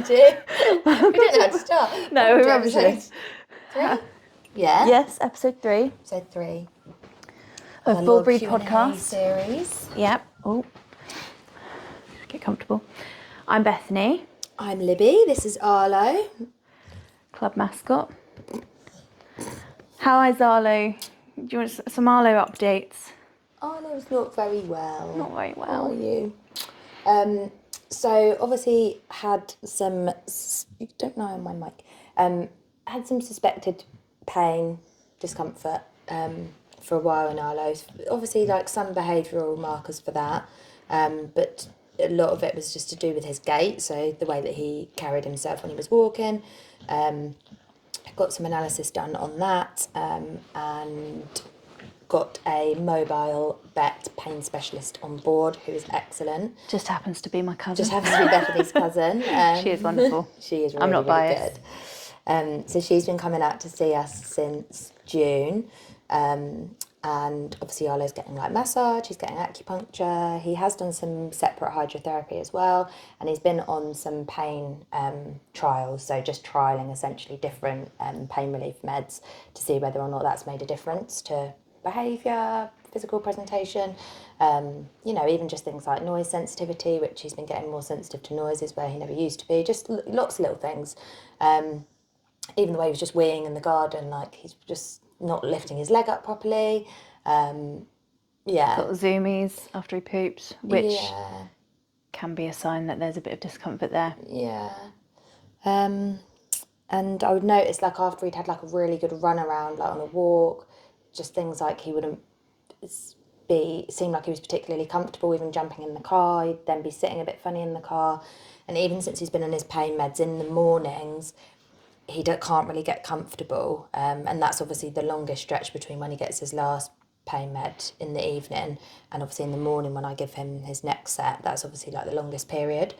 trying to. We didn't know how to start. No, we're rubbish at this. 3? Yeah. Yes, episode 3 Episode 3 of our Bull little Breed Q&A podcast. series. Yep. Oh, get comfortable. I'm Bethany, I'm Libby. This is Arlo. club mascot. How is Arlo? Do you want some Arlo updates? Arlo's not very well. Not very well. Are you? So obviously had some. You don't know on my mic. Had some suspected pain, discomfort. For a while in Arlo's. Obviously, like some behavioural markers for that, but a lot of it was just to do with his gait, so the way that he carried himself when he was walking. Got some analysis done on that, and got a mobile vet pain specialist on board who is excellent. Just happens to be my cousin. Just happens to be Bethany's cousin. She is wonderful. She is really, I'm not really biased. good. So she's been coming out to see us since June. And obviously Arlo's getting like massage, he's getting acupuncture, he has done some separate hydrotherapy as well, and he's been on some pain trials, so just trialling essentially different pain relief meds to see whether or not that's made a difference to behaviour, physical presentation, even just things like noise sensitivity, which he's been getting more sensitive to noises where he never used to be, just lots of little things. Even the way he was just weeing in the garden, like he's just not lifting his leg up properly. Got zoomies after he poops, which can be a sign that there's a bit of discomfort there. Yeah. And I would notice like after he'd had like a really good run around, like on a walk, just things like he wouldn't seem like he was particularly comfortable even jumping in the car. He'd then be sitting a bit funny in the car. And even since he's been on his pain meds in the mornings, he can't really get comfortable, and that's obviously the longest stretch between when he gets his last pain med in the evening and obviously in the morning when I give him his next set. That's obviously like the longest period,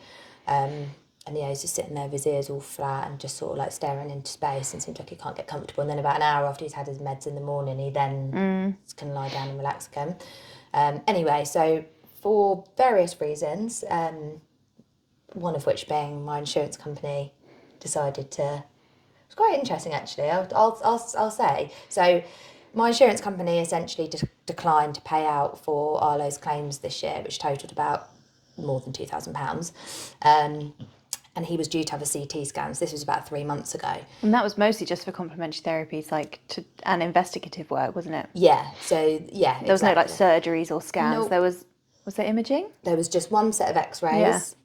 and he's just sitting there with his ears all flat and just sort of like staring into space and seems like he can't get comfortable. And then about an hour after he's had his meds in the morning, he then can lie down and relax again. Anyway, so for various reasons, one of which being my insurance company decided to. It's quite interesting, actually. I'll say. So, my insurance company essentially declined to pay out for Arlo's claims this year, which totalled about more than £2,000. And he was due to have a CT scan. So this was about 3 months ago. And that was mostly just for complementary therapies, and investigative work, wasn't it? Yeah. So yeah, there was no like surgeries or scans. Nope. Was there imaging? There was just one set of X-rays,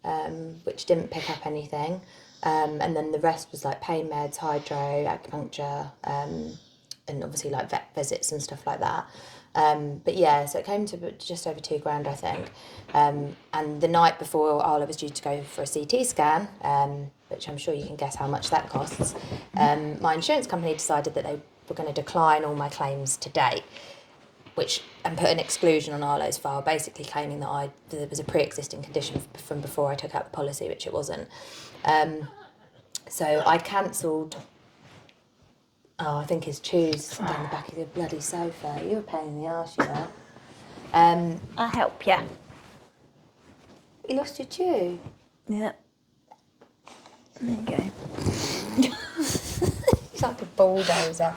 which didn't pick up anything. And then the rest was like pain meds, hydro, acupuncture, and obviously like vet visits and stuff like that. But yeah, so it came to just over £2,000, I think. And the night before Arlo was due to go for a CT scan, which I'm sure you can guess how much that costs, my insurance company decided that they were going to decline all my claims to date, and put an exclusion on Arlo's file, basically claiming that there was a pre-existing condition from before I took out the policy, which it wasn't. So I cancelled. I think his chews down the back of the bloody sofa. You're a pain in the arse, you are. I'll help you. You lost your chew. Yeah. There you go. It's like a bulldozer.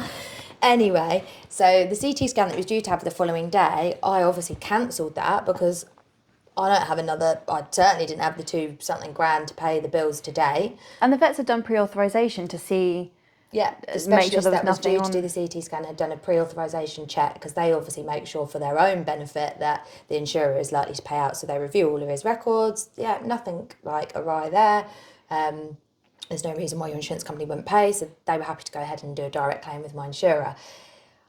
Anyway, so the CT scan that was due to have the following day, I obviously cancelled that because I certainly didn't have the £2-something grand to pay the bills today. And the vets had done pre-authorisation to see... Yeah, the specialist that was due to do the CT scan had done a pre-authorisation check because they obviously make sure for their own benefit that the insurer is likely to pay out. So they review all of his records. Yeah, nothing like awry there. There's no reason why your insurance company wouldn't pay. So they were happy to go ahead and do a direct claim with my insurer.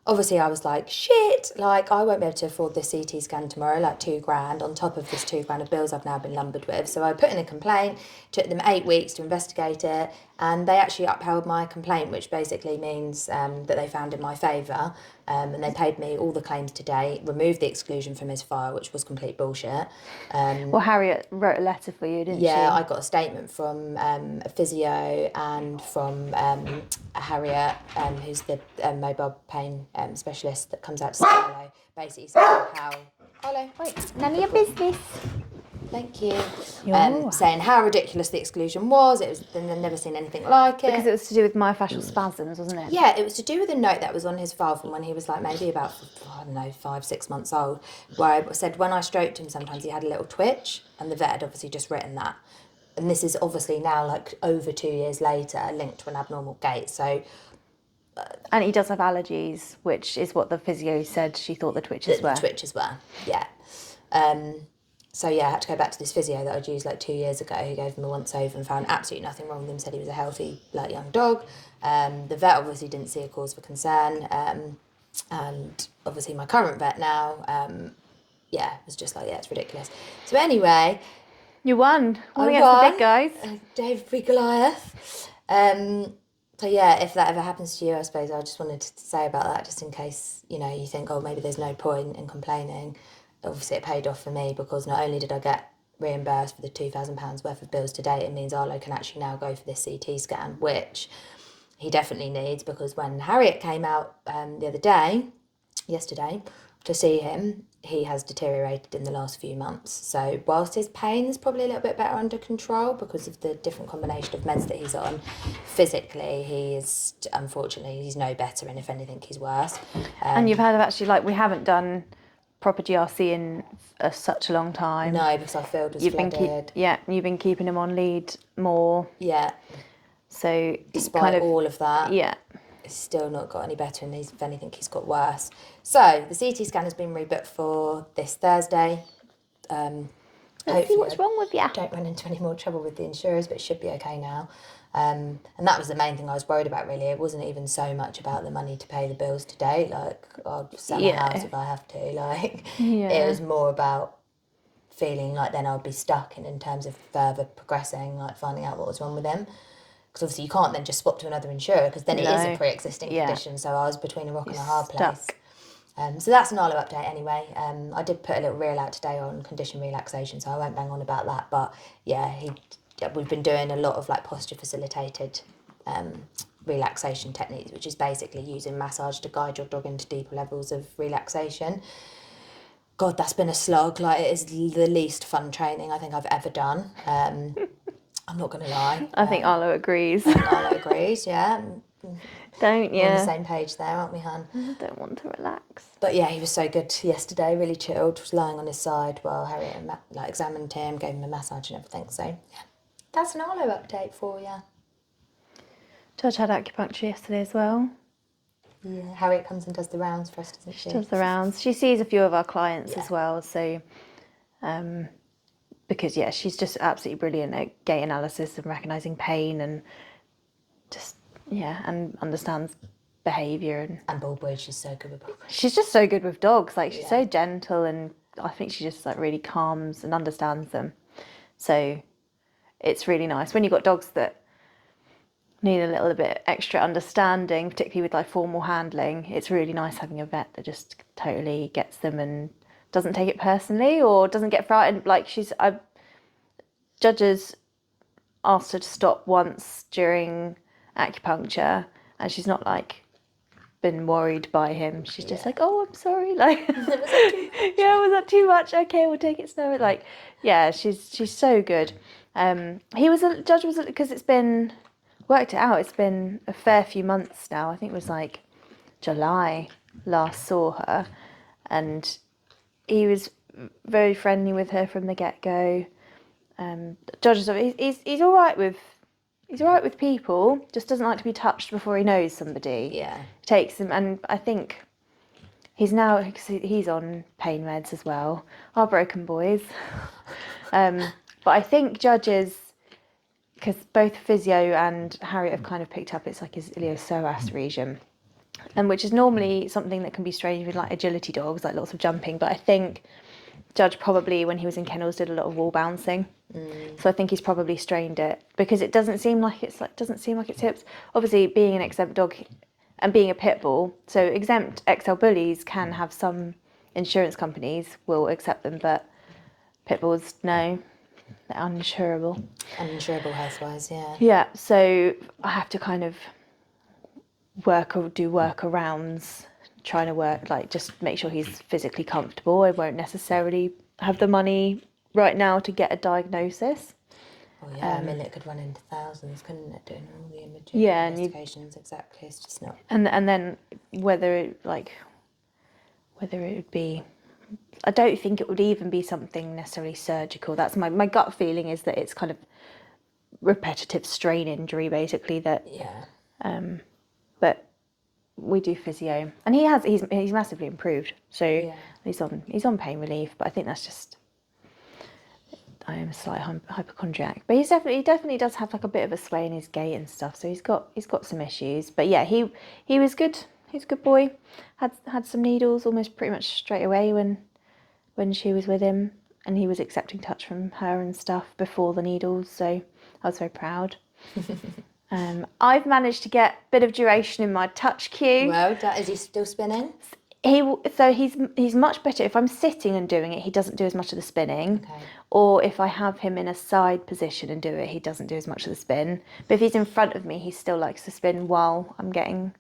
Obviously, I was like, shit, like, I won't be able to afford this CT scan tomorrow, like £2,000 on top of this £2,000 of bills I've now been lumbered with. So I put in a complaint, took them 8 weeks to investigate it, and they actually upheld my complaint, which basically means that they found in my favour, and they paid me all the claims to date, removed the exclusion from his file, which was complete bullshit. Well, Harriet wrote a letter for you, didn't she? Yeah, I got a statement from a physio and from Harriet, who's the mobile pain specialist that comes out to see Arlo, basically saying how... Arlo, wait, none of your business. Thank you. You're Saying how ridiculous the exclusion was. It was, then they'd never seen anything like it. Because it was to do with myofascial spasms, wasn't it? Yeah, it was to do with a note that was on his file from when he was like maybe about, I don't know, 5-6 months old, where I said when I stroked him sometimes he had a little twitch, and the vet had obviously just written that. And this is obviously now like over 2 years later linked to an abnormal gait. So And he does have allergies, which is what the physio said she thought the twitches were. the twitches were, yeah. So yeah, I had to go back to this physio that I'd used like 2 years ago, who gave him a once over and found absolutely nothing wrong with him, said he was a healthy like young dog. The vet obviously didn't see a cause for concern, and obviously my current vet now, was just like, yeah, it's ridiculous. So anyway, You won. I Against the won. big guys. David v Goliath. So yeah, if that ever happens to you, I suppose I just wanted to say about that, just in case, you know, you think, oh, maybe there's no point in complaining. Obviously it paid off for me, because not only did I get reimbursed for the £2,000 worth of bills to date, it means Arlo can actually now go for this CT scan, which he definitely needs, because when Harriet came out the other day, yesterday, to see him, he has deteriorated in the last few months. So whilst his pain is probably a little bit better under control because of the different combination of meds that he's on, physically he is, unfortunately, he's no better, and if anything, he's worse. And you've had actually, like, we haven't done proper GRC in such a long time. No, because our field was flooded. You've been keeping him on lead more. Yeah. So despite all of that, yeah, it's still not got any better, and if anything, he's got worse. So the CT scan has been rebooked for this Thursday. Let's see what's wrong with you. Don't run into any more trouble with the insurers, but it should be okay now. And that was the main thing I was worried about, really. It wasn't even so much about the money to pay the bills today. Like, I'll sell my house if I have to. Like, it was more about feeling like then I'd be stuck in terms of further progressing, like finding out what was wrong with him. Because obviously you can't then just swap to another insurer, because then it is a pre-existing condition. So I was between a rock and a hard place. So that's an Arlo update anyway. I did put a little reel out today on condition relaxation, so I won't bang on about that. But yeah, we've been doing a lot of like posture facilitated relaxation techniques, which is basically using massage to guide your dog into deeper levels of relaxation. God, that's been a slog. Like, it is the least fun training I think I've ever done. I'm not going to lie. I think Arlo agrees. Arlo agrees, yeah. Don't you? We're on the same page there, aren't we, hun? I don't want to relax. But yeah, he was so good yesterday, really chilled, was lying on his side while Harriet examined him, gave him a massage and everything. So yeah, that's an Arlo update for you. George had acupuncture yesterday as well. Yeah, Harriet comes and does the rounds for us, doesn't she? She does the rounds. She sees a few of our clients as well, so because yeah, she's just absolutely brilliant at gait analysis and recognising pain, and just and understands behaviour and bull breeds. She's so good with bull breeds. She's just so good with dogs. Like, she's so gentle, and I think she just like really calms and understands them. So it's really nice when you've got dogs that need a little bit extra understanding, particularly with like formal handling. It's really nice having a vet that just totally gets them and doesn't take it personally or doesn't get frightened. Like, judges asked her to stop once during acupuncture, and she's not like been worried by him. She's just like, oh, I'm sorry. Like, was that too much? Okay, we'll take it slow. Like, yeah, she's so good. Judge was, because it's been worked it out. It's been a fair few months now. I think it was like July last saw her, and he was very friendly with her from the get-go. Judge is he's all right with people, just doesn't like to be touched before he knows somebody. Yeah, takes him, and I think he's on pain meds as well. Our broken boys. But I think judges, because both physio and Harriet have kind of picked up, it's like his iliopsoas region, and which is normally something that can be strange with like agility dogs, like lots of jumping. But I think Judge probably, when he was in kennels, did a lot of wall bouncing. So I think he's probably strained it, because it doesn't seem like it's hips. Obviously, being an exempt dog and being a pit bull, so exempt XL bullies can have some insurance companies will accept them, but pit bulls, no, they're uninsurable. Uninsurable health-wise, yeah. Yeah, so I have to kind of do workarounds, trying to work, like, just make sure he's physically comfortable. I won't necessarily have the money right now to get a diagnosis. Oh yeah, I mean it could run into thousands, couldn't it? Doing all the imaging Yeah, and investigations, exactly. It's just not. And then whether it would be, I don't think it would even be something necessarily surgical. That's my gut feeling is that it's kind of repetitive strain injury basically that. Yeah. But we do physio, and he's massively improved. So Yeah. he's on pain relief, but I think that's just. I am a slight hypochondriac, but he definitely does have like a bit of a sway in his gait and stuff. So he's got some issues, but yeah, he was good. He's a good boy. Had some needles almost pretty much straight away when she was with him, and he was accepting touch from her and stuff before the needles. So I was very proud. I've managed to get a bit of duration in my touch cue. Well, is he still spinning? He's much better if I'm sitting and doing it. He doesn't do as much of the spinning, Okay. or if I have him in a side position and do it, he doesn't do as much of the spin. But if he's in front of me, he still likes to spin while I'm getting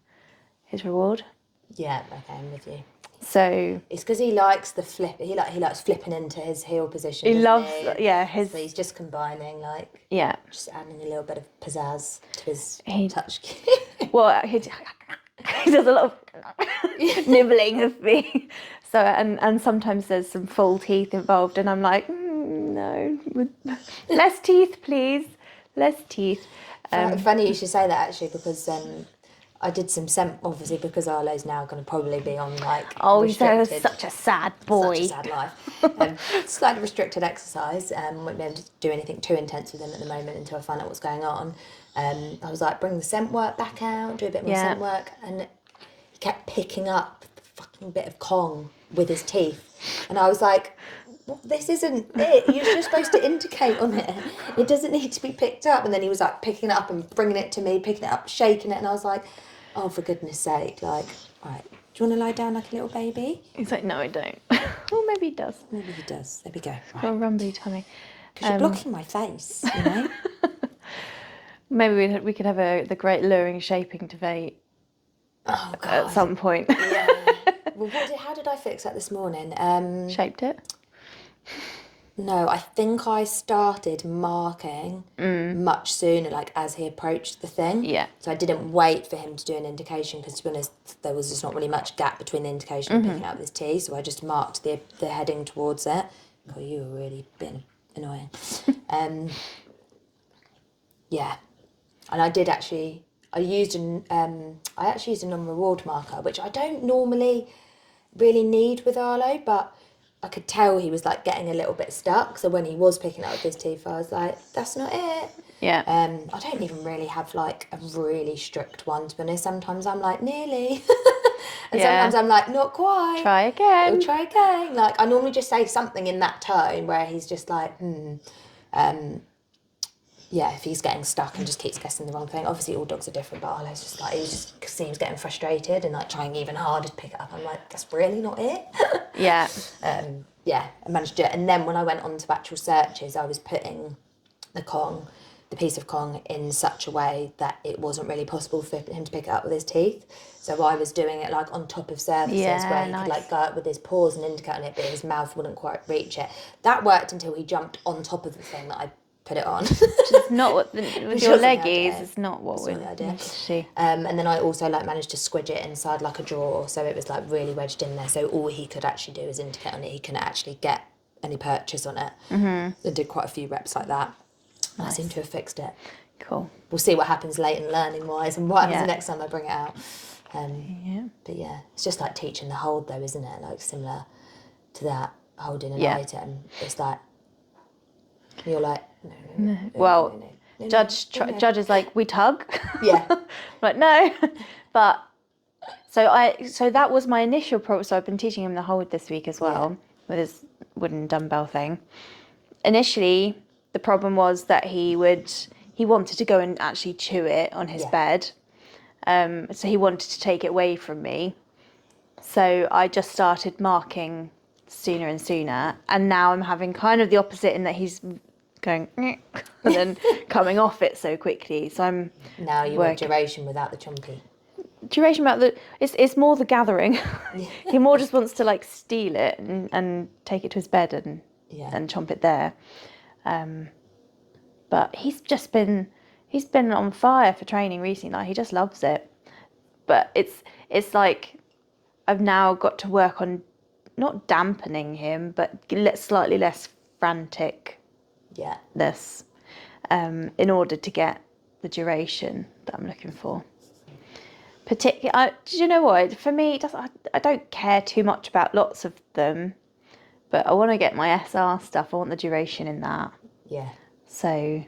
his reward. Yeah. Okay, I'm with you. So it's because he likes the flip. He likes flipping into his heel position. He loves, he? yeah. So he's just combibbing, like, yeah, just adding a little bit of pizzazz to his touch cue. Well, he does a lot of nibbling of me. So and sometimes there's some full teeth involved, and I'm like, no, less teeth, please, less teeth. Funny you should say that actually, because I did some obviously because Arlo's now going to probably be on like he's such a sad boy. Such a sad life. Slightly restricted exercise. Won't be able to do anything too intense with him at the moment until I find out what's going on. I was like, bring the scent work back out, do a bit more scent work, and he kept picking up the fucking bit of Kong with his teeth, and I was like, well, this isn't it. You're just supposed to indicate on it. It doesn't need to be picked up. And then he was like picking it up and bringing it to me, picking it up, shaking it, and I was like, oh, for goodness sake, like, right, do you want to lie down like a little baby? He's like, no, I don't. Well, maybe he does. Maybe he does. There we go. Right. Got a rumbly tummy. Because you're blocking my face, you know? Maybe we could have the great luring shaping debate at some point. Yeah. Well, how did I fix that this morning? Shaped it? No, I think I started marking much sooner, like as he approached the thing. Yeah. So I didn't wait for him to do an indication because, to be honest, there was just not really much gap between the indication and picking up this T. So I just marked the heading towards it. God, you were really being annoying. Yeah. And I did actually. I used a non-reward marker, which I don't normally really need with Arlo, but I could tell he was like getting a little bit stuck. So when he was picking up with his teeth, I was like, that's not it. Yeah. I don't even really have like a really strict one, to be honest. Sometimes I'm like, nearly. And sometimes I'm like, not quite. Try again. We'll try again. Like, I normally just say something in that tone where he's just like, yeah, if he's getting stuck and just keeps guessing the wrong thing. Obviously, all dogs are different, but Arlo's just like, he just seems getting frustrated and like trying even harder to pick it up. I'm like, that's really not it. Yeah. Yeah, I managed to do it. And then when I went on to actual searches, I was putting the piece of Kong in such a way that it wasn't really possible for him to pick it up with his teeth. So I was doing it like on top of surfaces where he could like go up with his paws and indicate on it, but his mouth wouldn't quite reach it. That worked until he jumped on top of the thing that I put it on. Which is not what with your leggies. It's not what we're meant to see. And then I also like managed to squidge it inside like a drawer, so it was like really wedged in there. So all he could actually do is indicate on it. He couldn't actually get any purchase on it. I did quite a few reps like that. Nice. I seem to have fixed it. Cool. We'll see what happens late and learning wise, and what happens the next time I bring it out. But yeah, it's just like teaching the hold though, isn't it? Like similar to that, holding an item. It's like you're like, no. Well, Judge is like, we tug. Yeah. Like, no. But so that was my initial problem. So I've been teaching him the hold this week as well with his wooden dumbbell thing. Initially, the problem was that he wanted to go and actually chew it on his bed. So he wanted to take it away from me. So I just started marking sooner and sooner, and now I'm having kind of the opposite in that he's going and then coming off it so quickly. So I'm now you want duration without the chompy. Duration about it's more the gathering. He more just wants to like steal it and take it to his bed and and chomp it there. But he's been on fire for training recently. Like, he just loves it. But it's like I've now got to work on not dampening him, but slightly less franticness, in order to get the duration that I'm looking for. Particularly, do you know what? For me, I don't care too much about lots of them, but I want to get my SR stuff. I want the duration in that. Yeah. So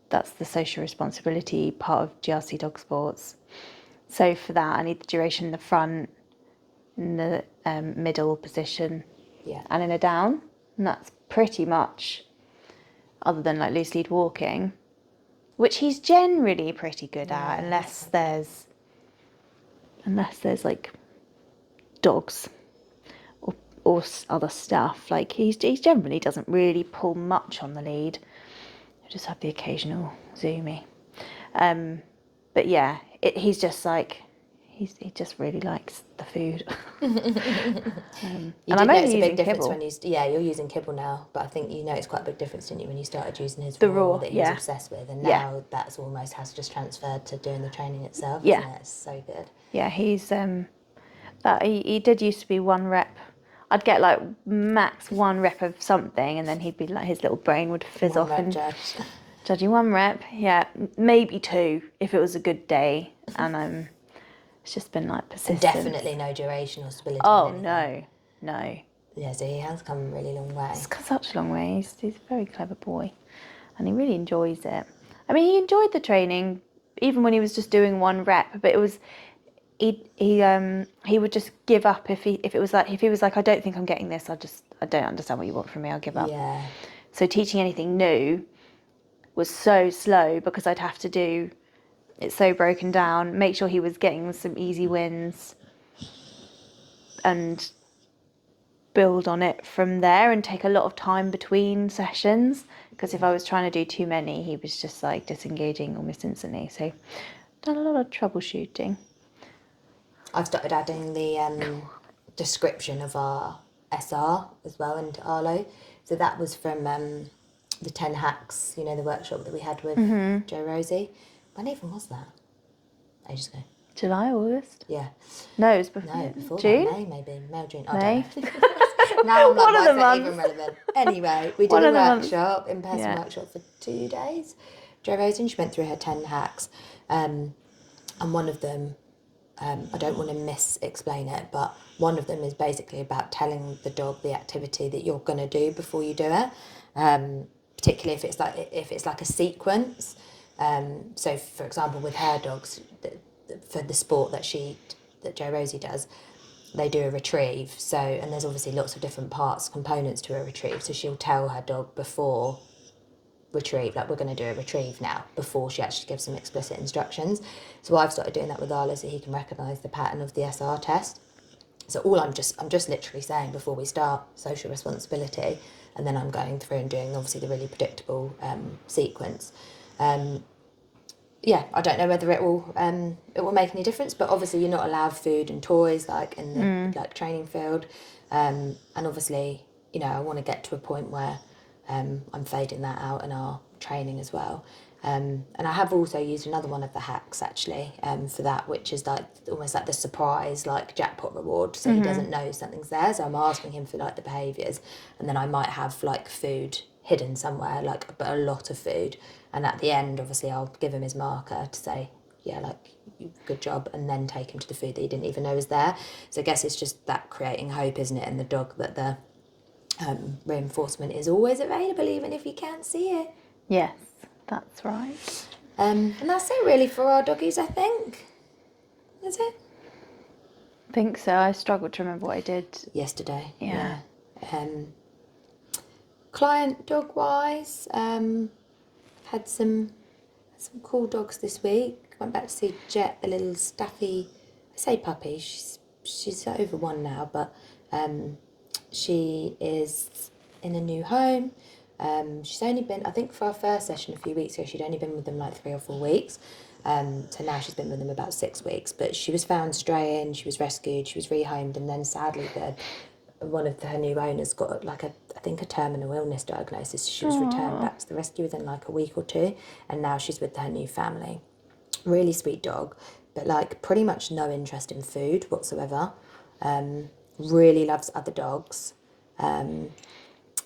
that's the social responsibility part of GRC dog sports. So for that, I need the duration in the front, in the middle position, and in a down. And that's pretty much, other than like loose lead walking, which he's generally pretty good at, unless there's like dogs or other stuff. Like he generally doesn't really pull much on the lead. I just have the occasional zoomy. But yeah, he's just like, he just really likes the food. You did notice a big difference when you're using kibble now, but I think you noticed quite a big difference, didn't you, when you started using his raw that he was obsessed with, and now that's almost has just transferred to doing the training itself, isn't it? It's so good. Yeah, he's he did used to be 1 rep. I'd get like max 1 rep of something, and then he'd be like, his little brain would fizz off and judging 1 rep. Yeah, maybe 2 if it was a good day, and it's just been like persistent. And definitely no duration or stability. Oh no. Yeah, so he has come a really long way. It's such a long way. He's a very clever boy, and he really enjoys it. I mean, he enjoyed the training even when he was just doing 1 rep, but it was. He would just give up if he was like, I don't think I'm getting this. I don't understand what you want from me. I'll give up. Yeah. So teaching anything new was so slow because I'd have to do it so broken down, make sure he was getting some easy wins, and build on it from there, and take a lot of time between sessions. Because if I was trying to do too many, he was just like disengaging almost instantly. So done a lot of troubleshooting. I've started adding the description of our SR as well into Arlo. So that was from the 10 Hacks, the workshop that we had with Joe Rosie. When even was that? Ages ago. July, August? Yeah. No, it was before. No, before June? that, May, June. I don't know. Now I'm like, why is that even relevant? Anyway, we did a workshop, in-person workshop for 2 days. Joe Rosie, she went through her 10 hacks. And one of them, I don't want to mis-explain it, but one of them is basically about telling the dog the activity that you're going to do before you do it, particularly if it's like a sequence. So, for example, with her dogs, for the sport that Joe Rosie does, they do a retrieve. So, and there's obviously lots of different components to a retrieve. So she'll tell her dog before retrieve, like, we're going to do a retrieve now, before she actually gives some explicit instructions. So I've started doing that with Arlo so he can recognise the pattern of the SR test. So I'm just literally saying before we start social responsibility, and then I'm going through and doing obviously the really predictable sequence. I don't know whether it will make any difference, but obviously you're not allowed food and toys like in the like training field, and obviously I want to get to a point where I'm fading that out in our training as well. And I have also used another one of the hacks actually for that, which is like almost like the surprise, like jackpot reward. So he doesn't know something's there. So I'm asking him for like the behaviours, and then I might have like food hidden somewhere, like, but a lot of food. And at the end, obviously, I'll give him his marker to say, yeah, like, good job, and then take him to the food that he didn't even know was there. So I guess it's just that creating hope, isn't it, in the dog, that the reinforcement is always available, even if you can't see it. Yes, that's right. And that's it, really, for our doggies, I think. Is it? I think so. I struggled to remember what I did yesterday. Yeah. Client dog-wise, had some cool dogs this week. Went back to see Jet, the little Staffy, I say puppy, she's over 1 now, but she is in a new home. She's only been, I think for our first session a few weeks ago, she'd only been with them like 3 or 4 weeks. So now she's been with them about 6 weeks, but she was found straying, she was rescued, she was rehomed, and then sadly one of her new owners got like I think a terminal illness diagnosis. She was returned back to the rescue within like a week or two, and now she's with her new family. Really sweet dog, but like pretty much no interest in food whatsoever. Really loves other dogs. And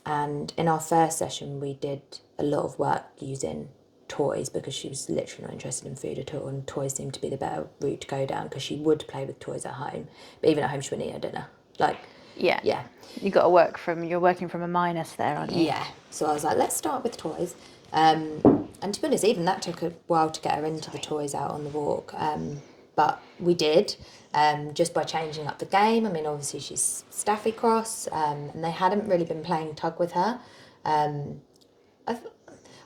in our first session, we did a lot of work using toys because she was literally not interested in food at all, and toys seemed to be the better route to go down because she would play with toys at home, but even at home she wouldn't eat her dinner. Like, Yeah. yeah. You're working from a minus there, aren't you? Yeah. So I was like, let's start with toys. And to be honest, even that took a while to get her into the toys out on the walk. But we did, just by changing up the game. I mean, obviously she's Staffy Cross, and they hadn't really been playing tug with her. I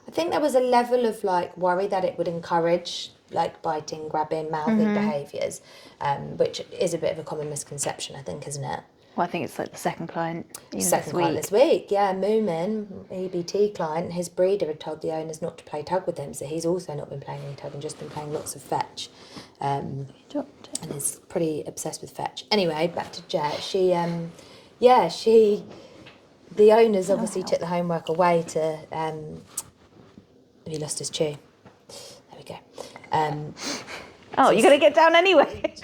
think there was a level of like worry that it would encourage like biting, grabbing, mouthing behaviours, which is a bit of a common misconception, I think, isn't it? Well, I think it's like the second client. Second client this week, yeah, Moomin, EBT client, his breeder had told the owners not to play tug with him, so he's also not been playing any tug and just been playing lots of fetch. And is pretty obsessed with fetch. Anyway, back to Jet. The owners obviously took the homework away to, he lost his chew. There we go. You're going to get down anyway.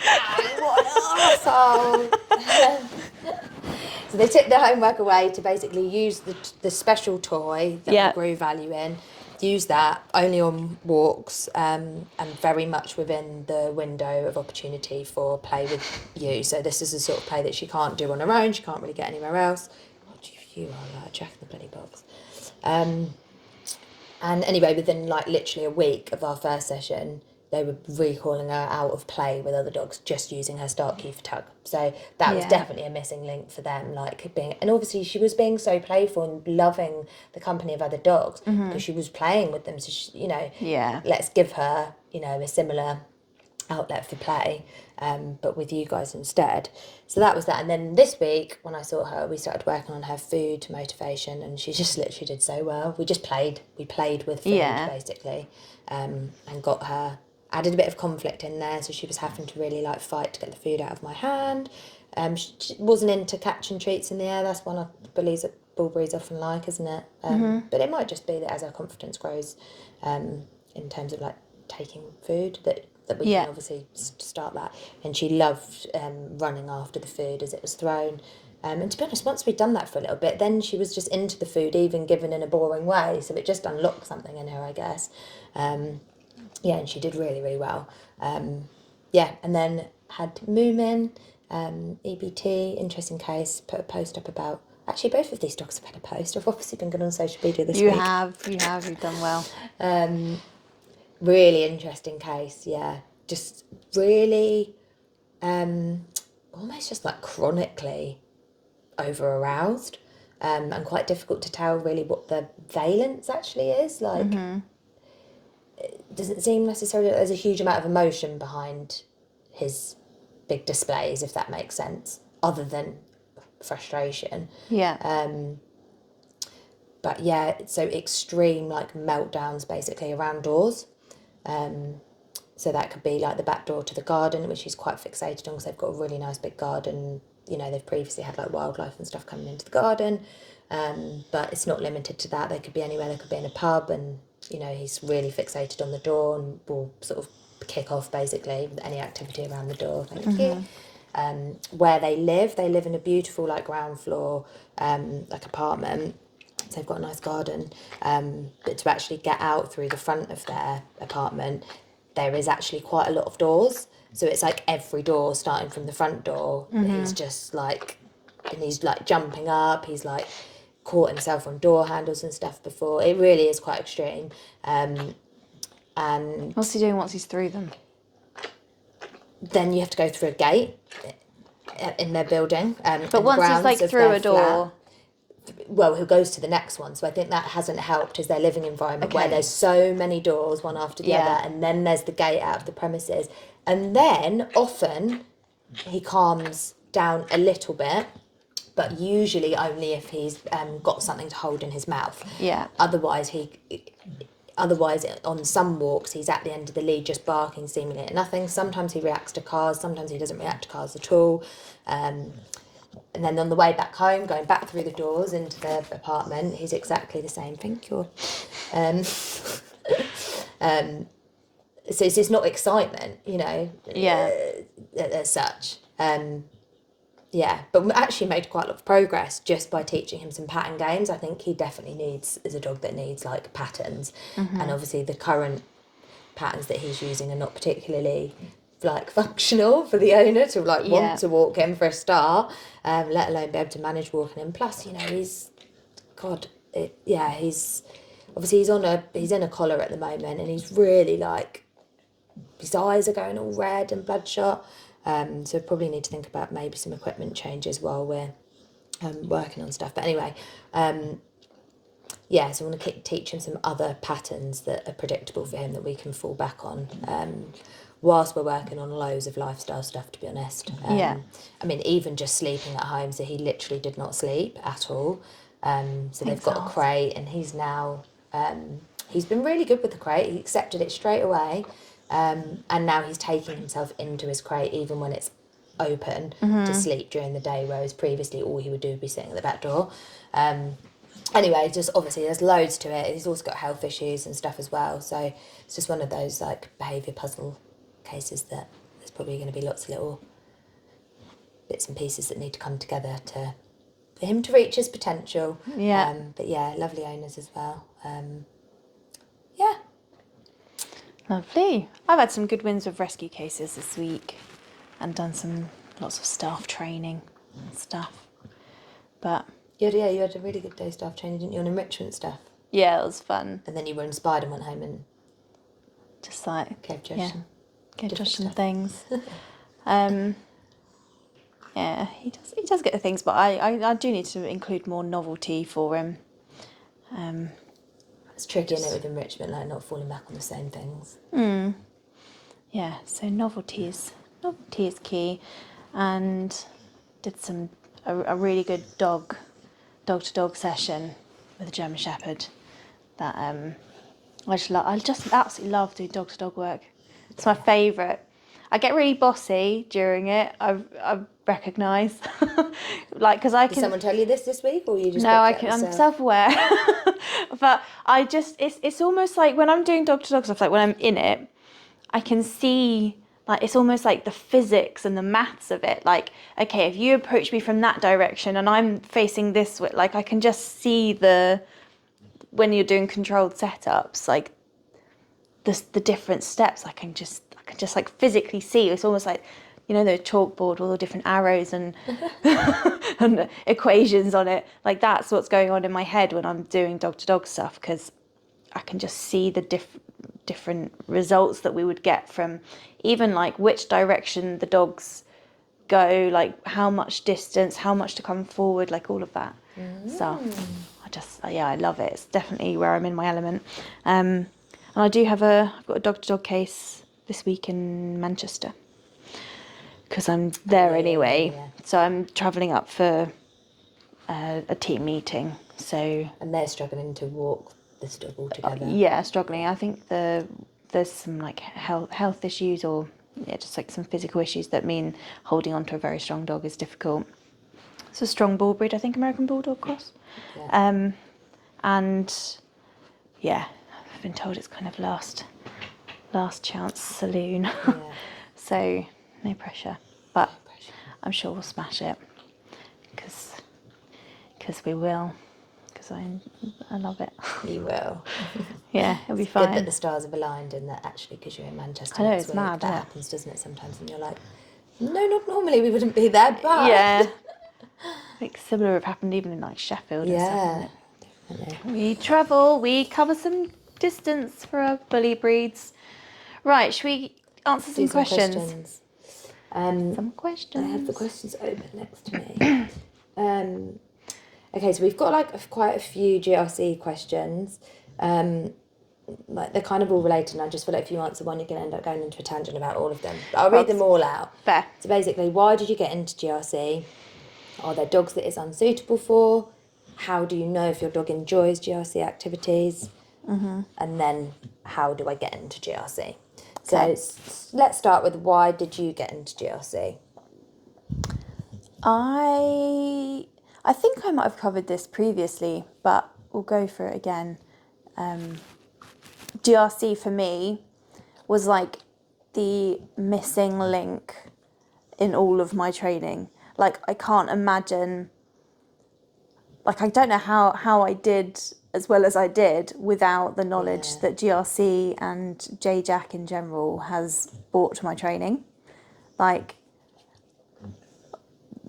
What an arsehole. So they took the homework away to basically use the special toy that we grew value in, use that only on walks, and very much within the window of opportunity for play with you. So this is the sort of play that she can't do on her own, she can't really get anywhere else. God, you are like Jack in the bloody box. And anyway, within like literally a week of our first session, they were recalling her out of play with other dogs, just using her start cue for tug. So that was definitely a missing link for them. And obviously she was being so playful and loving the company of other dogs because she was playing with them. So she, let's give her, a similar outlet for play, but with you guys instead. So that was that. And then this week when I saw her, we started working on her food motivation, and she just literally did so well. We played with food basically, and got her, added a bit of conflict in there, so she was having to really like fight to get the food out of my hand. She wasn't into catching treats in the air. That's one I believe that bull breeds often like, isn't it? But it might just be that as her confidence grows, in terms of like taking food, that we can obviously start that. And she loved running after the food as it was thrown. And to be honest, once we'd done that for a little bit, then she was just into the food, even given in a boring way. So it just unlocked something in her, I guess. And she did really, really well. And then had Moomin, EBT, interesting case, put a post up about... Actually, both of these dogs have had a post. I've obviously been good on social media this week. You have, you've done well. Really interesting case, yeah. Just really, almost just like chronically over-aroused, and quite difficult to tell really what the valence actually is. Like, it doesn't seem necessarily that there's a huge amount of emotion behind his big displays, if that makes sense, other than frustration. But yeah, so extreme like meltdowns basically around doors. So that could be like the back door to the garden, which he's quite fixated on because they've got a really nice big garden. They've previously had like wildlife and stuff coming into the garden, but it's not limited to that. They could be anywhere. They could be in a pub, and he's really fixated on the door and will sort of kick off basically with any activity around the door. Thank you. Where they live in a beautiful like ground floor like apartment. So they've got a nice garden, but to actually get out through the front of their apartment, there is actually quite a lot of doors. So it's like every door starting from the front door, he's just like, and he's like jumping up, he's like caught himself on door handles and stuff before. It really is quite extreme. And what's he doing once he's through them? Then you have to go through a gate in their building. But once he's like through a door... Well, who goes to the next one. So I think that hasn't helped as their living environment, where there's so many doors, one after the other, and then there's the gate out of the premises. And then often he calms down a little bit, but usually only if he's got something to hold in his mouth. Yeah. Otherwise, on some walks, he's at the end of the lead just barking seemingly at nothing. Sometimes he reacts to cars, sometimes he doesn't react to cars at all. And then on the way back home, going back through the doors into the apartment, he's exactly the same. Thank you. So it's just not excitement, you know, as such. Yeah, but we actually made quite a lot of progress just by teaching him some pattern games. I think he definitely is a dog that needs like patterns. And obviously the current patterns that he's using are not particularly like functional for the owner to like want to walk him for a start, let alone be able to manage walking him. Plus, you know, he's obviously he's in a collar at the moment, and he's really like, his eyes are going all red and bloodshot. So probably need to think about maybe some equipment changes while we're working on stuff. But anyway, so I want to teach him some other patterns that are predictable for him that we can fall back on, whilst we're working on loads of lifestyle stuff, to be honest. I mean, even just sleeping at home, so he literally did not sleep at all. So they've got a crate, and he's now, he's been really good with the crate. He accepted it straight away. And now he's taking himself into his crate even when it's open to sleep during the day, whereas previously all he would do would be sitting at the back door. Anyway, just obviously there's loads to it. He's also got health issues and stuff as well, so it's just one of those like behaviour puzzle cases that there's probably going to be lots of little bits and pieces that need to come together for him to reach his potential. But yeah, lovely owners as well. Lovely. I've had some good wins with rescue cases this week and done lots of staff training and stuff. But You had a really good day staff training, didn't you, on enrichment stuff? yeah, it was fun. And then you were inspired and went home and Just like gave Josh some things. He does get the things, but I do need to include more novelty for him. It's tricky, isn't it, with enrichment, like not falling back on the same things. Yeah, so novelty is key, and did a really good dog to dog session with a German Shepherd that I just absolutely love doing dog to dog work. It's my favourite. I get really bossy during it. I recognise, like, because I can. Did someone tell you this week, or you just? No, I'm self-aware, but it's almost like when I'm doing dog to dog stuff, like when I'm in it, I can see, like, it's almost like the physics and the maths of it. Like, okay, if you approach me from that direction and I'm facing this way, like I can just see when you're doing controlled setups, like the different steps. I can just like physically see. It's almost like, you know, the chalkboard, all the different arrows and and equations on it. Like, that's what's going on in my head when I'm doing dog to dog stuff, because I can just see the different results that we would get from even like which direction the dogs go, like how much distance, how much to come forward, like all of that stuff. I love it. It's definitely where I'm in my element. And I've got a dog to dog case this week in Manchester, because I'm there anyway. Yeah. So I'm travelling up for a team meeting. So and they're struggling to walk this dog all together. Yeah, struggling. I think there's some like health issues, or just like some physical issues that mean holding on to a very strong dog is difficult. It's a strong bull breed, I think, American Bulldog cross. Yeah. And yeah, I've been told it's kind of last chance saloon. Yeah. So no pressure, but I'm sure we'll smash it, because we will, because I love it. You will. Yeah, it'll be it's fine. Good that the stars have aligned, and that actually, because you're in Manchester, I know, it's mad. That happens, doesn't it? Sometimes, and you're like, no, not normally. We wouldn't be there, but yeah. I think similar have happened even in like Sheffield and stuff, isn't it? Definitely. We travel, we cover some distance for our bully breeds. Right, should we answer some questions? Some questions. I have the questions open next to me. Okay, so we've got like quite a few GRC questions. Like they're kind of all related, and I just feel like if you answer one, you're going to end up going into a tangent about all of them. But I'll read them all out. Fair. So basically, why did you get into GRC? Are there dogs that it's unsuitable for? How do you know if your dog enjoys GRC activities? Mm-hmm. And then, how do I get into GRC? So let's start with, why did you get into GRC? I think I might have covered this previously, but we'll go for it again. GRC for me was like the missing link in all of my training. Like, I can't imagine, like, I don't know how I did as well as I did without the knowledge that GRC and JJack in general has brought to my training. Like,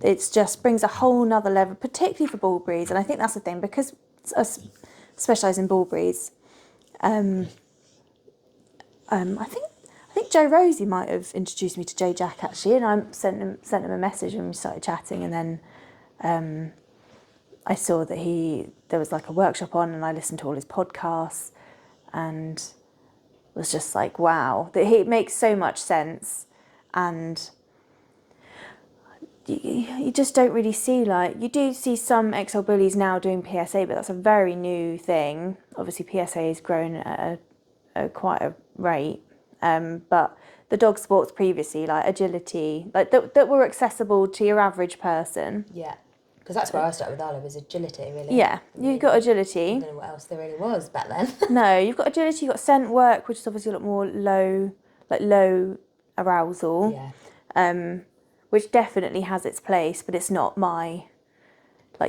it just brings a whole nother level, particularly for bull breeds. And I think that's the thing, because I specialise in bull breeds. I think Joe Rosie might have introduced me to JJack actually, and I sent him a message and we started chatting, and then I saw that there was like a workshop on, and I listened to all his podcasts and was just like, wow, that it makes so much sense. And you just don't really see, like, you do see some XL bullies now doing PSA, but that's a very new thing. Obviously PSA has grown at quite a rate, but the dog sports previously, like agility, like that were accessible to your average person. Yeah, because that's where I started with Arlo, was agility, really. Yeah, you've got agility. I don't know what else there really was back then. No, you've got agility, you've got scent work, which is obviously a lot more low arousal. Yeah. Which definitely has its place, but it's not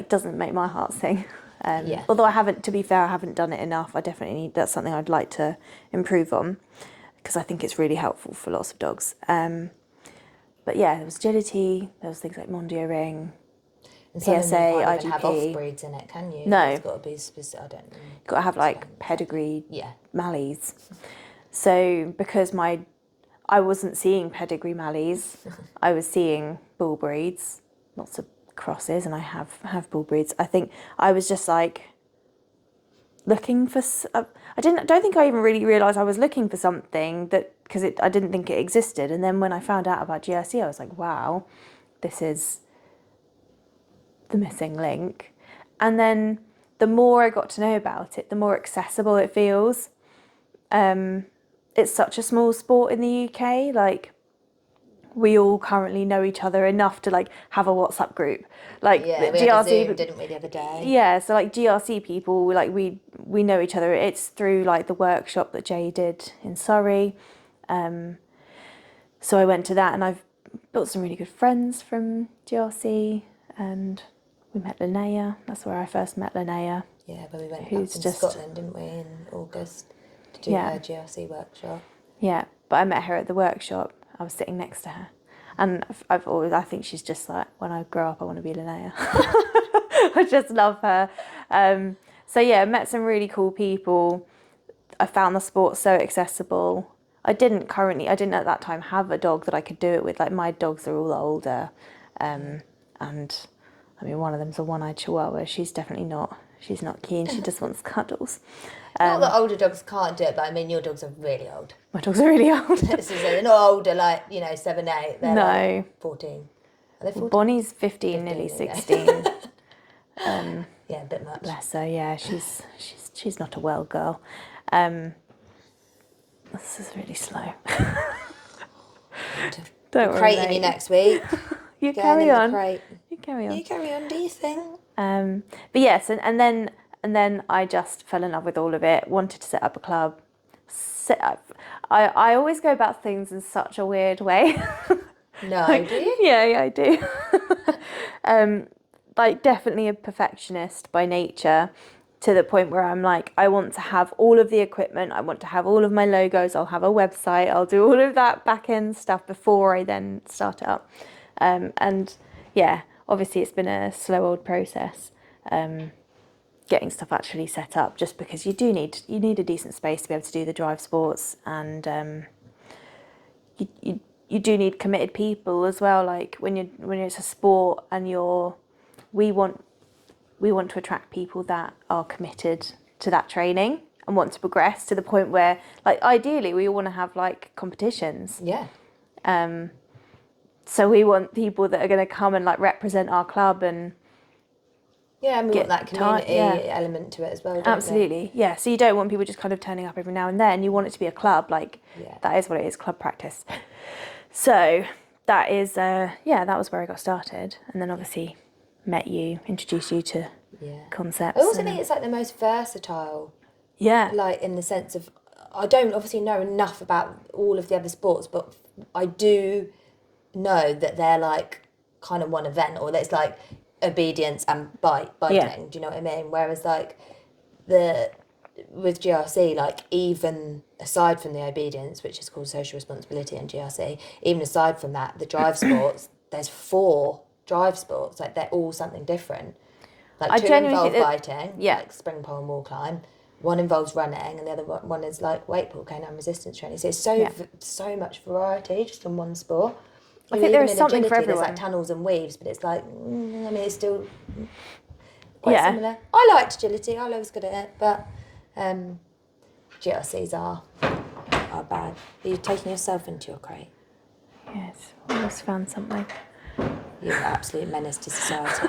doesn't make my heart sing. Yeah. Although I haven't done it enough. That's something I'd like to improve on, because I think it's really helpful for lots of dogs. But yeah, there was agility, there was things like Mondio Ring, And PSA, some of them can't even have IGP. off breeds in it, can you? No. It's got to be specific. I don't know. You've got to have like pedigree Yeah. Mallees. So because I wasn't seeing pedigree Mallees, I was seeing bull breeds, lots of crosses, and I have bull breeds. I think I was just like looking for. I don't think I even really realised I was looking for something, because I didn't think it existed. And then when I found out about GRC, I was like, wow, this is the missing link. And then the more I got to know about it, the more accessible it feels. It's such a small sport in the UK. Like, we all currently know each other enough to like have a WhatsApp group. Like, Yeah, we had a Zoom, didn't we, the other day? Yeah, so like GRC people, like we know each other. It's through like the workshop that Jay did in Surrey. So I went to that, and I've built some really good friends from GRC, and we met Linnea. That's where I first met Linnea. Yeah, but we went up Who's in just- Scotland, didn't we, in August to do Yeah. her GRC workshop. Yeah, but I met her at the workshop. I was sitting next to her, and I think she's just like, when I grow up, I want to be Linnea. I just love her. So yeah, met some really cool people. I found the sport so accessible. I didn't at that time have a dog that I could do it with. Like, my dogs are all older, and I mean, one of them's a one-eyed Chihuahua. She's not keen. She just wants cuddles. Not that older dogs can't do it, but I mean, your dogs are really old. My dogs are really old. So they're not older, like, 7, 8. They're No. like 14. Are they 14? Bonnie's 15, nearly 16. Yeah, a bit much. Bless her. Yeah, she's not a well girl. This is really slow. Don't worry, Crating you mate. next week. You Going carry in the on. crate. You carry on. You carry on, do you think? But yes, and then I just fell in love with all of it. Wanted to set up a club. I always go about things in such a weird way. No, do you? Yeah, I do. Like, definitely a perfectionist by nature, to the point where I'm like, I want to have all of the equipment. I want to have all of my logos. I'll have a website. I'll do all of that back end stuff before I then start it up. And yeah, obviously it's been a slow old process, getting stuff actually set up, just because you need a decent space to be able to do the drive sports, and you do need committed people as well. Like, when it's a sport, and we want to attract people that are committed to that training and want to progress to the point where, like, ideally we want to have like competitions. Yeah. So we want people that are going to come and like represent our club, and Yeah, and we want that community yeah. element to it as well, don't absolutely, yeah. So you don't want people just kind of turning up every now and then. You want it to be a club, like, Yeah. that is what it is, club practice. So that is, that was where I got started. And then obviously met you, introduced you to concepts. I also think it's like the most versatile. Yeah. Like in the sense of, I don't obviously know enough about all of the other sports, but I do know that they're like kind of one event, or that it's like obedience and biting. Yeah. Do you know what I mean? Whereas like with GRC, like even aside from the obedience, which is called social responsibility in GRC, even aside from that, the drive sports, there's 4 drive sports, like they're all something different. Like 2 involve biting, like spring pole and wall climb. 1 involves running, and the other one is like weight pull, canine resistance training. So it's so much variety just in one sport. I think there is something for everyone. There's like tunnels and weaves, but it's like, it's still quite similar. I liked agility, I was good at it, but GRCs are bad. Are you taking yourself into your crate? Yes, almost found something. You're an absolute menace to society.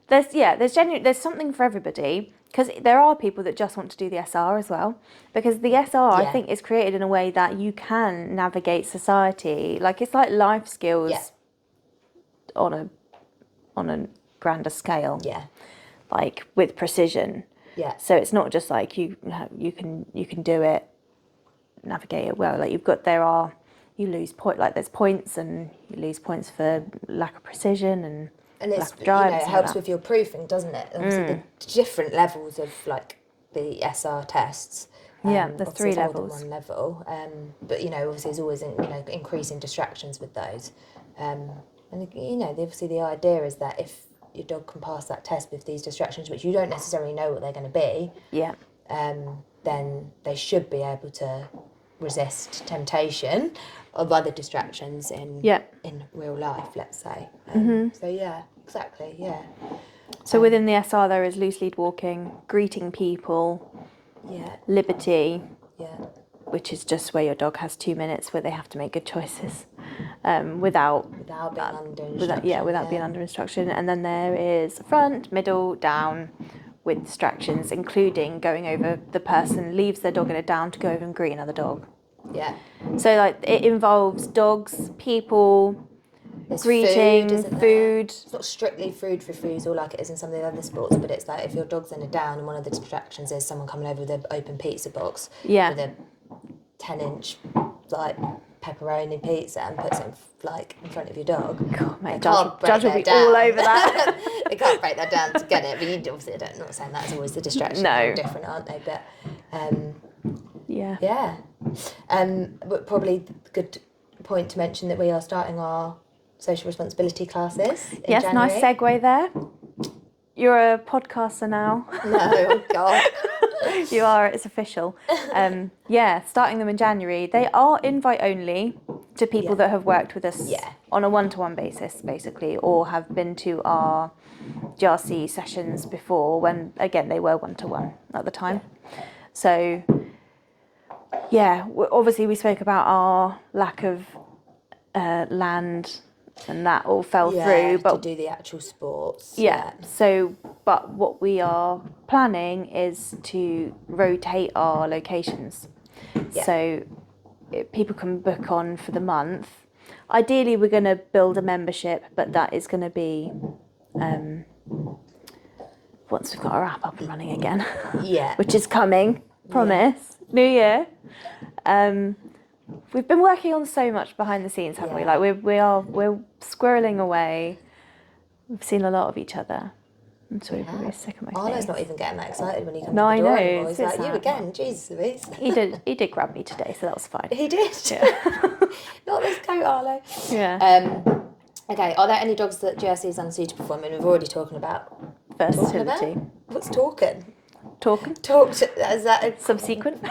There's something for everybody, because there are people that just want to do the SR as well, because the SR I think is created in a way that you can navigate society, like it's like life skills on a grander scale, like with precision. So it's not just like you can do it, navigate it well. Like you lose there's points, and you lose points for lack of precision and it's it helps with your proofing, doesn't it? Obviously the different levels of like the SR tests. There's 3 levels. More than 1 level, but obviously there's always increasing distractions with those, and obviously the idea is that if your dog can pass that test with these distractions, which you don't necessarily know what they're going to be, then they should be able to resist temptation of other distractions in real life, let's say. So exactly. So within the SR there is loose lead walking, greeting people, liberty, which is just where your dog has 2 minutes where they have to make good choices, without being under instruction. And then there is front, middle, down, with distractions, including going over, the person leaves their dog in a down to go over and greet another dog. So like it involves dogs, people, there's greeting, food. It's not strictly food for food, or like it is in some of the other sports, but it's like if your dog's in a down and one of the distractions is someone coming over with an open pizza box with a 10-inch like pepperoni pizza and puts it in front of your dog. God, mate, Judge will be all over that. They can't break that down to get it, but you obviously don't. Not saying that's always the distraction. No, they're all different, aren't they? But but probably a good point to mention that we are starting our social responsibility classes in January. Nice segue there. You're a podcaster now. No, oh God. You are, it's official. Starting them in January. They are invite only to people that have worked with us on a one-to-one basis, basically, or have been to our GRC sessions before, when, again, they were one-to-one at the time. So, obviously we spoke about our lack of land, and that all fell through. But to do the actual sports. So, but what we are planning is to rotate our locations. So people can book on for the month. Ideally, we're going to build a membership, but that is going to be once we've got our app up and running again. Which is coming. Promise. New year. We've been working on so much behind the scenes, haven't we? Like we're squirreling away. We've seen a lot of each other. I'm sorry, probably sick of my face. Arlo's not even getting that excited when he comes to the door anymore. He's like, you again, Jesus Louise. He did grab me today, so that was fine. He did? Not this coat, Arlo. Okay, are there any dogs that GRC is unsuitable for? I mean, we've already talking about... Versatility. What's talking? Talking? Is that subsequent?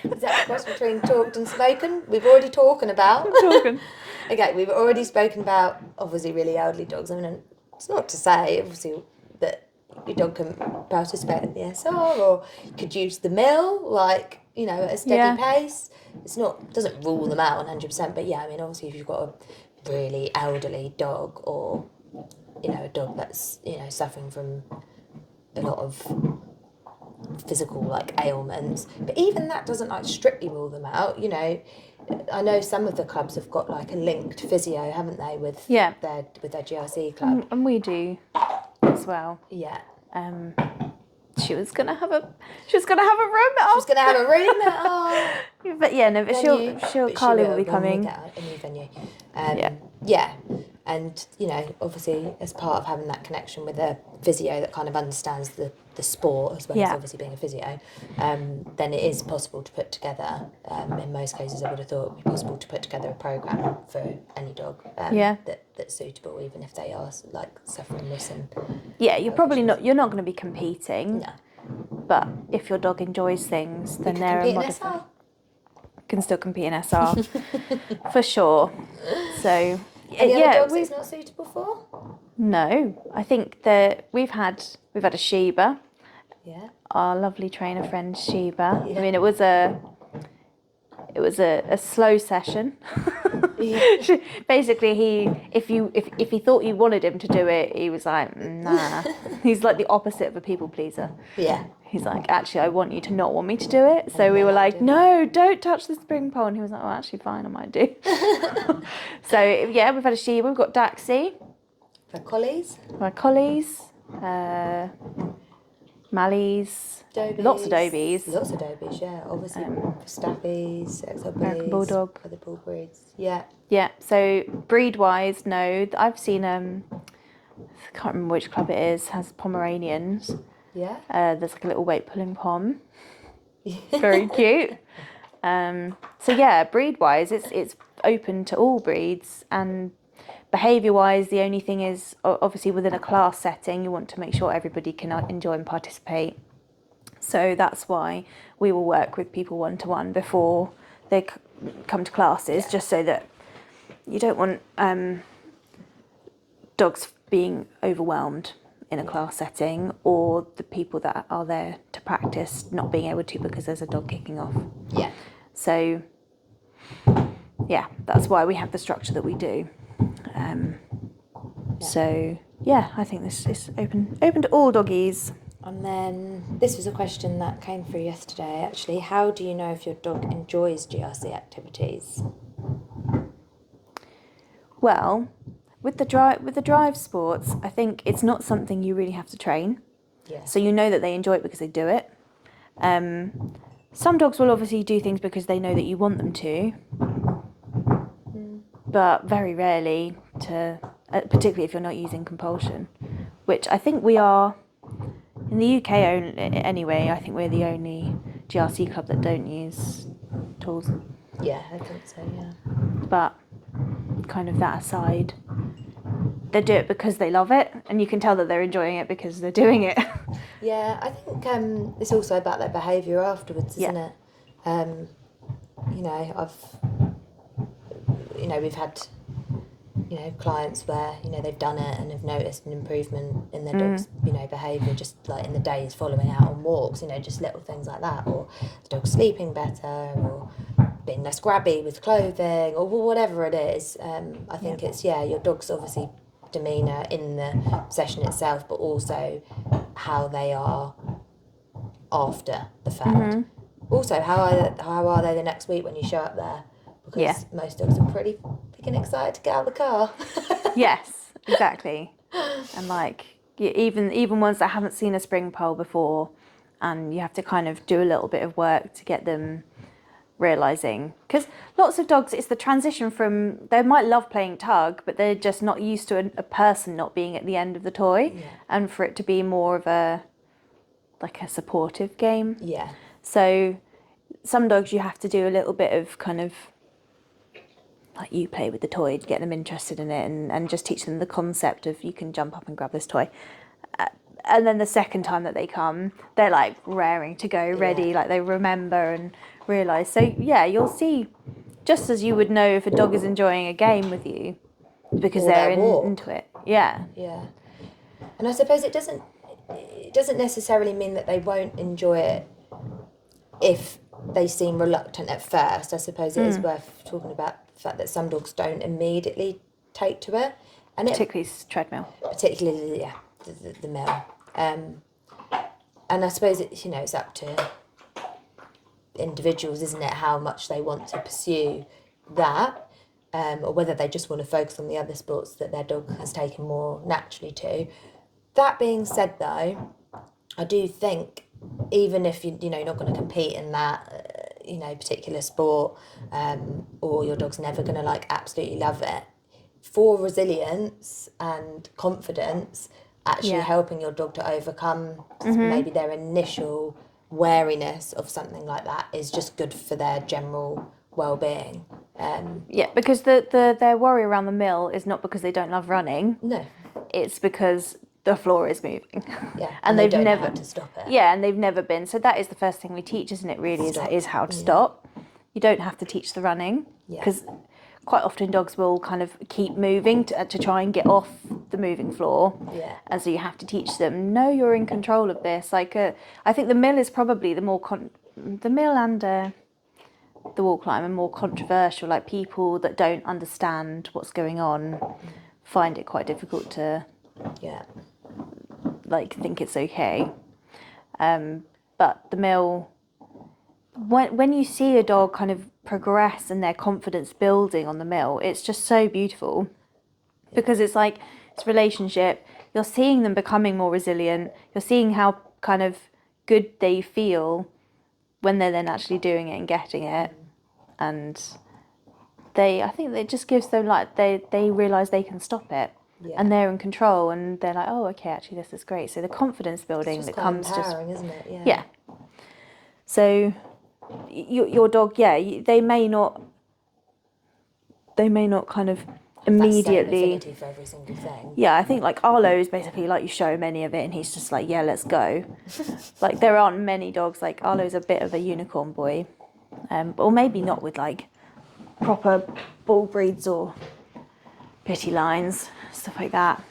Is that a cross between talked and spoken? We've already talking about. Talking. Okay, we've already spoken about obviously really elderly dogs. I mean, it's not to say obviously that your dog can participate in the SR or could use the mill, like, at a steady pace. It's not, doesn't rule them out 100%, but I mean, obviously if you've got a really elderly dog, or a dog that's suffering from a lot of physical ailments, but even that doesn't strictly rule them out. I know some of the clubs have got like a linked physio, haven't they, with Yeah. their GRC club. And we do as well. Yeah. She was gonna have a room. She was going to have a room. Oh. But yeah, no, but Carly will be when we coming. get a new venue. Yeah. And, you know, obviously as part of having that connection with a physio that kind of understands the sport as well as obviously being a physio, then it is possible to put together, in most cases I would have thought it would be possible to put together a programme for any dog that's suitable, even if they are like suffering with some... Yeah, you're not going to be competing. No. But if your dog enjoys things, then they're a modifier. Can still compete in SR for sure. So any other dogs it's not suitable for? No, I think that we've had a Sheba. Yeah. Our lovely trainer friend Sheba. Yeah. I mean, it was a slow session. Yeah. Basically, if he thought you wanted him to do it, he was like, nah. He's like the opposite of a people pleaser. Yeah. He's like, actually, I want you to not want me to do it. So we were like, no, don't touch the spring pole. And he was like, oh, actually, fine, I might do. So, yeah, we've had a Sheba. We've got Daxi. For collies. Mallies. Dobies. Lots of Dobies. Lots of Dobies, yeah. Obviously, Staffies, XL American Bulldog. Other bull breeds. Yeah. Yeah, so breed-wise, no. I've seen, I can't remember which club it is, has Pomeranians. Yeah. There's like a little weight pulling pom. Very cute. So yeah, breed-wise, it's open to all breeds, and behaviour-wise, the only thing is obviously within a class setting, you want to make sure everybody can enjoy and participate. So that's why we will work with people one-to-one before they come to classes, just so that you don't want dogs being overwhelmed in a class setting, or the people that are there to practice not being able to because there's a dog kicking off. Yeah. So, yeah, that's why we have the structure that we do. So, yeah, I think this is open to all doggies. And then this was a question that came through yesterday, actually. How do you know if your dog enjoys GRC activities? Well, with the drive sports, I think it's not something you really have to train. Yeah. So you know that they enjoy it because they do it. Some dogs will obviously do things because they know that you want them to, but very rarely particularly if you're not using compulsion, which I think we are in the UK anyway. I think we're the only GRC club that don't use tools. Yeah, I think so. Yeah. But kind of that aside, they do it because they love it, and you can tell that they're enjoying it because they're doing it. Yeah, I think it's also about their behaviour afterwards, isn't it? We've had, clients where, they've done it and have noticed an improvement in their dog's, behaviour, just like in the days following out on walks, just little things like that, or the dog's sleeping better, or being less grabby with clothing, or whatever it is. I think it's, your dog's obviously demeanour in the session itself, but also how they are after the fact. Also, how are they the next week when you show up there? Because most dogs are pretty freaking excited to get out of the car. Yes, exactly. And like even ones that haven't seen a spring pole before, and you have to kind of do a little bit of work to get them realising, because lots of dogs, it's the transition from, they might love playing tug, but they're just not used to a person not being at the end of the toy, and for it to be more of a supportive game. Yeah. So some dogs you have to do a little bit of kind of like you play with the toy to get them interested in it, and just teach them the concept of you can jump up and grab this toy. And then the second time that they come, they're like raring to go, ready, like they remember and realise. So yeah, you'll see, just as you would know if a dog is enjoying a game with you, because they're into it. Yeah. Yeah. And I suppose it doesn't necessarily mean that they won't enjoy it if they seem reluctant at first. I suppose it is worth talking about the fact that some dogs don't immediately take to it. And particularly treadmill. Particularly, the male. And I suppose it's up to individuals, isn't it, how much they want to pursue that, or whether they just want to focus on the other sports that their dog has taken more naturally to. That being said, though, I do think even if you're not going to compete in that particular sport, or your dog's never going to like absolutely love it, for resilience and confidence, actually helping your dog to overcome maybe their initial wariness of something like that is just good for their general well-being. Because their worry around the mill is not because they don't love running. No. It's because the floor is moving. Yeah. And they they've don't never know how to stop it. Yeah, and they've never been. So that is the first thing we teach, isn't it, really, is how to stop. You don't have to teach the running, because quite often dogs will kind of keep moving to try and get off the moving floor. Yeah. And so you have to teach them, no, you're in control of this. Like, I think the mill is probably the more the mill and the wall climb are more controversial. Like, people that don't understand what's going on find it quite difficult to like think it's okay. But the mill, when you see a dog kind of progress and their confidence building on the mill, it's just so beautiful, because it's like, it's relationship. You're seeing them becoming more resilient. You're seeing how kind of good they feel when they're then actually doing it and getting it. And I think it just gives them, like, they realise they can stop it. And they're in control, and they're like, oh, okay, actually this is great. So the confidence building that comes empowering, isn't it? Yeah. So your dog, they may not kind of immediately affinity for every single thing. Yeah, I think like Arlo is basically like, you show him any of it and he's just like, yeah, let's go. Like, there aren't many dogs, like Arlo's a bit of a unicorn boy, or maybe not with like proper bull breeds or pity lines, stuff like that.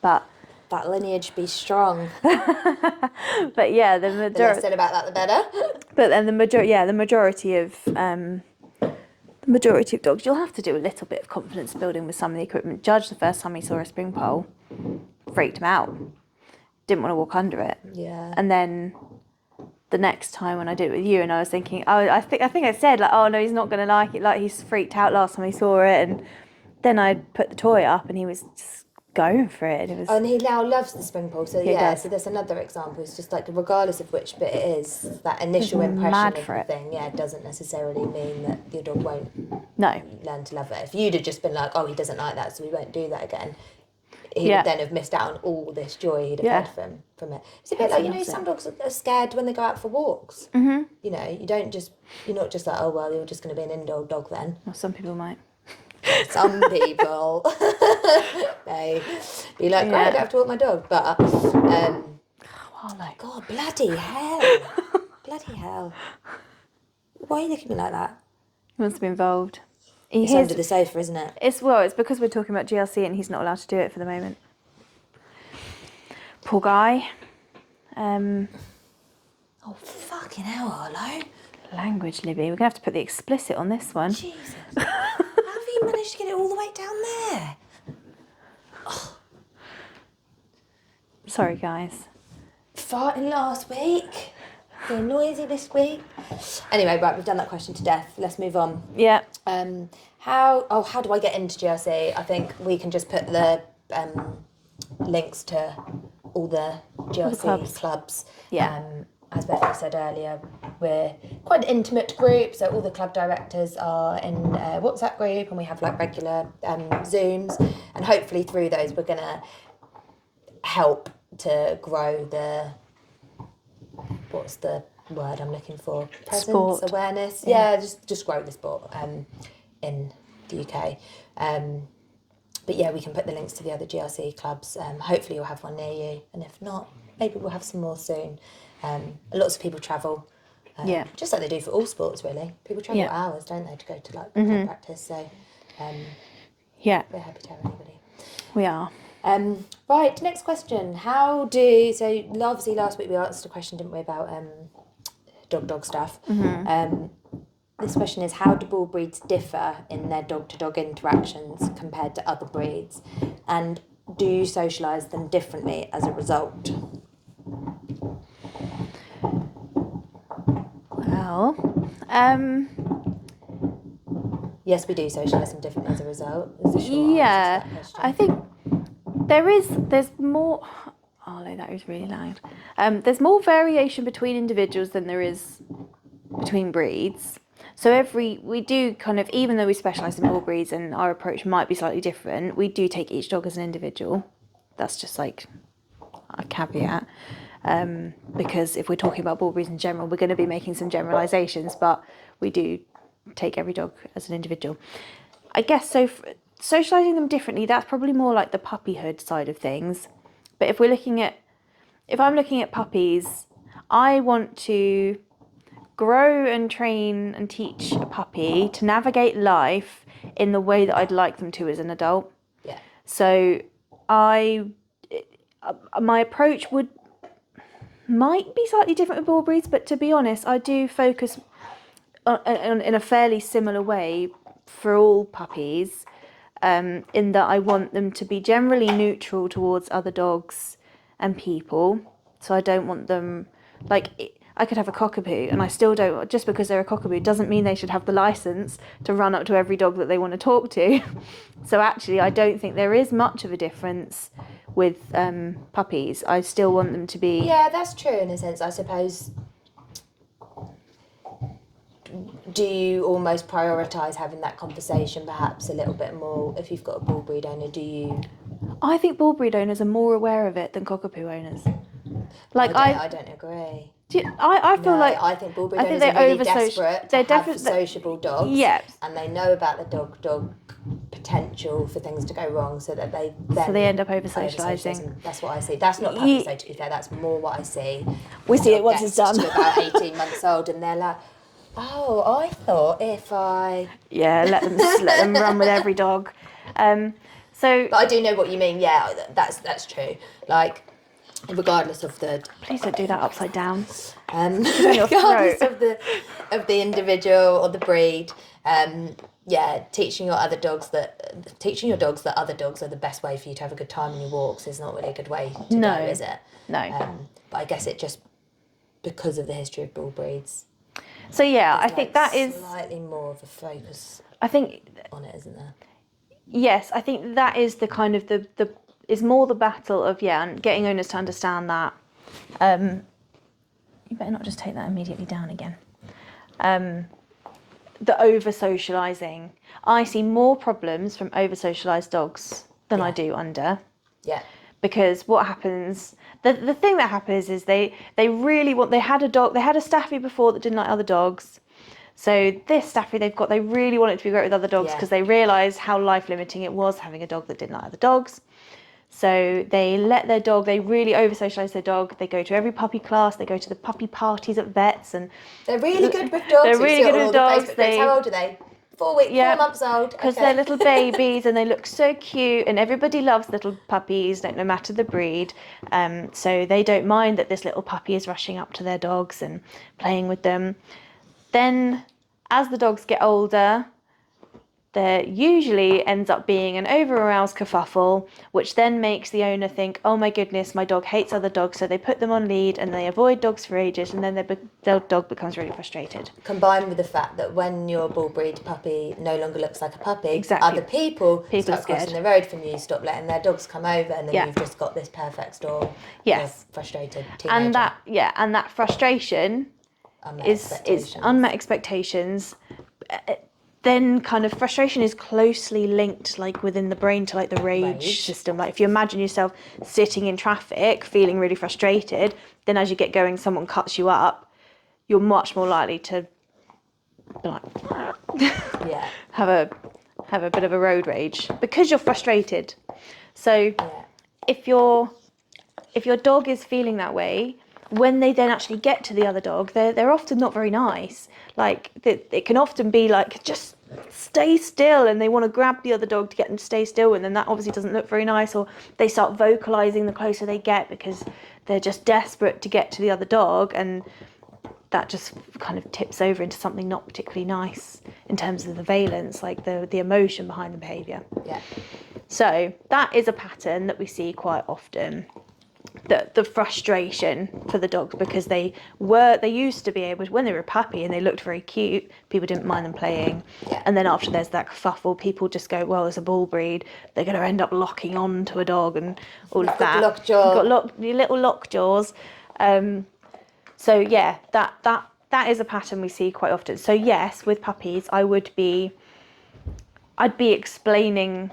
But that lineage be strong. But yeah, the The less said about that, the better. But then the majority of dogs, you'll have to do a little bit of confidence building with some of the equipment. Judge, the first time he saw a spring pole, freaked him out. Didn't want to walk under it. Yeah. And then the next time when I did it with you, and I was thinking, I think I said, like, oh no, he's not going to like it. Like, he's freaked out last time he saw it. And then I put the toy up and he was just going for it. And he now loves the spring pole. So so there's another example. It's just like, regardless of which bit it is, that initial impression of the thing, doesn't necessarily mean that your dog won't learn to love it. If you'd have just been like, oh, he doesn't like that, so we won't do that again, he would then have missed out on all this joy he'd have had from it. It's a bit like, some dogs are scared when they go out for walks. Mm-hmm. You're not just like, oh, well, you're just going to be an indoor dog then. Well, some people might. Some people may be like, I don't have to walk my dog, but God, bloody hell, why are you looking at me like that? He wants to be involved. It's under the sofa, isn't it? It's because we're talking about GRC and he's not allowed to do it for the moment. Poor guy. Oh, fucking hell, Arlo. Language, Libby. We're going to have to put the explicit on this one. Jesus. How have you managed to get it all the way down there? Oh. Sorry, guys. Farting last week. Being noisy this week. Anyway, right, we've done that question to death. Let's move on. Yeah. How do I get into GRC? I think we can just put the links to all the GRC clubs. Yeah. As Bethany said earlier, we're quite an intimate group, so all the club directors are in a WhatsApp group, and we have like regular Zooms, and hopefully through those we're going to help to grow the, what's the word I'm looking for? Presence, sport. Awareness. Yeah, just grow the sport in the UK. But yeah, we can put the links to the other GRC clubs. Hopefully you'll have one near you, and if not, maybe we'll have some more soon. Lots of people travel, just like they do for all sports, really. People travel hours, don't they, to go to like club practice. So, we're happy to have anybody. We are. Right, next question. Obviously last week we asked a question, didn't we, about dog stuff. Mm-hmm. This question is, how do bull breeds differ in their dog-to-dog interactions compared to other breeds? And do you socialise them differently as a result? Well, Yes, we do socialise them differently as a result. Is the short yeah, answer to that question. I think there's more. Oh no, that was really loud. There's more variation between individuals than there is between breeds. So we do kind of, even though we specialise in bull breeds and our approach might be slightly different, we do take each dog as an individual. That's just like a caveat. Because if we're talking about bull breeds in general, we're going to be making some generalisations, but we do take every dog as an individual. I guess so. Socialising them differently, that's probably more like the puppyhood side of things. But if I'm looking at puppies, I want to grow and train and teach a puppy to navigate life in the way that I'd like them to as an adult. Yeah. So my approach might be slightly different with bull breeds, but to be honest, I do focus in a fairly similar way for all puppies, in that I want them to be generally neutral towards other dogs and people. So I don't want them, I could have a cockapoo and I still don't, just because they're a cockapoo doesn't mean they should have the license to run up to every dog that they want to talk to. So actually I don't think there is much of a difference with puppies. I still want them to be... Yeah, that's true in a sense, I suppose. Do you almost prioritise having that conversation perhaps a little bit more if you've got a bull breed owner? Do you... I think bull breed owners are more aware of it than cockapoo owners. I don't agree. I feel like I think bull breed I think owners are they're really desperate to have sociable dogs. Yes. And they know about the dog potential for things to go wrong, so that they end up over socialising. That's what I see. That's not puppies though, to be fair. That's more what I see. We see it once it's done. To about 18 months old, and they're like, oh, I thought if I... Yeah, let them run with every dog. But I do know what you mean. Yeah, that's true. Like, regardless of the... Please don't do that upside down. Regardless of the individual or the breed, teaching your dogs that other dogs are the best way for you to have a good time in your walks is not really a good way to go, is it? No. But I guess it just, because of the history of bull breeds. So yeah, I think that is slightly more of a focus. I think on it, isn't there? Yes, I think that is the kind of the is more the battle of and getting owners to understand that. You better not just take that immediately down again. The over socialising. I see more problems from over socialised dogs than I do under. Yeah. Because what happens, the thing that happens is they had a staffy before that didn't like other dogs. So this staffy they really want it to be great with other dogs because they realise how life limiting it was having a dog that didn't like other dogs. So they let their dog, they really over socialise their dog. They go to every puppy class, they go to the puppy parties at vets, and they're really good with dogs. They're really good with dogs. How old are they? 4 weeks, 4 months old. Because they're little babies and they look so cute, and everybody loves little puppies, no matter the breed. So they don't mind that this little puppy is rushing up to their dogs and playing with them. Then, as the dogs get older, there usually ends up being an over-aroused kerfuffle, which then makes the owner think, oh my goodness, my dog hates other dogs, so they put them on lead and they avoid dogs for ages, and then their dog becomes really frustrated. Combined with the fact that when your bull breed puppy no longer looks like a puppy, other people start crossing the road from you, stop letting their dogs come over, and then you've just got this perfect storm of frustrated teenager. And that frustration is unmet expectations. Then kind of frustration is closely linked, like within the brain, to like the rage system. Like if you imagine yourself sitting in traffic feeling really frustrated, then as you get going someone cuts you up, you're much more likely to like have a bit of a road rage because you're frustrated. So if your dog is feeling that way, when they then actually get to the other dog, they're often not very nice. Like it can often be like, just stay still, and they want to grab the other dog to get them to stay still, and then that obviously doesn't look very nice. Or they start vocalising the closer they get because they're just desperate to get to the other dog, and that just kind of tips over into something not particularly nice in terms of the valence, like the emotion behind the behaviour. Yeah. So that is a pattern that we see quite often. the frustration for the dogs, because they used to be able to, when they were a puppy and they looked very cute, people didn't mind them playing. Yeah. And then after there's that kerfuffle, people just go, well, it's a bull breed, they're going to end up locking on to a dog and all of that. Lockjaw. Got your little lockjaws. So yeah, that is a pattern we see quite often. So yes, with puppies, I'd be explaining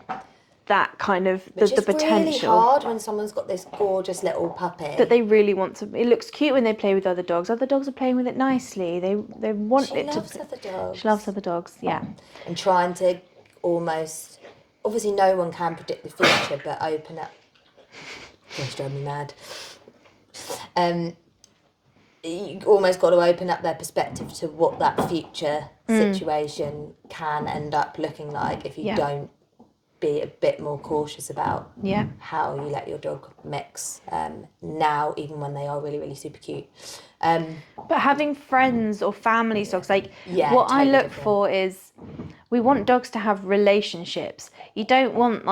that kind of the potential. It's really hard when someone's got this gorgeous little puppy that they really want to. It looks cute when they play with other dogs. Other dogs are playing with it nicely. They want She it to. loves other dogs. She loves other dogs. Yeah. And trying to almost, obviously no one can predict the future, but open up. It's driving me mad. You almost got to open up their perspective to what that future situation can end up looking like if you don't be a bit more cautious about how you let your dog mix now, even when they are really, really super cute. But having friends or family dogs, what totally I look different. for is, we want dogs to have relationships. You don't want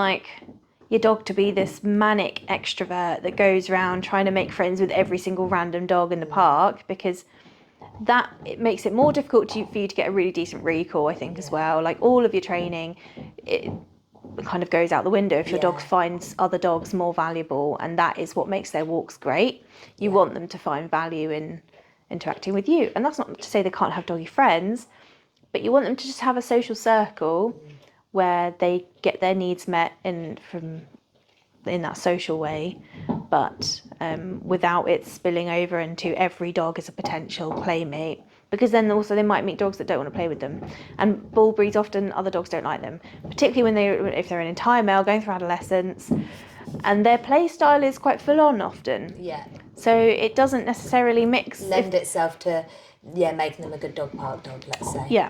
your dog to be this manic extrovert that goes around trying to make friends with every single random dog in the park, because it makes it more difficult for you to get a really decent recall, I think, as well. Like, all of your training, it kind of goes out the window if your dog finds other dogs more valuable, and that is what makes their walks great. You want them to find value in interacting with you, and that's not to say they can't have doggy friends, but you want them to just have a social circle where they get their needs met in that social way, but without it spilling over into every dog is a potential playmate, because then also they might meet dogs that don't want to play with them. And bull breeds, often other dogs don't like them, particularly if they're an entire male going through adolescence, and their play style is quite full on often. Yeah. So it doesn't necessarily lend itself to making them a good dog park dog, let's say. Yeah.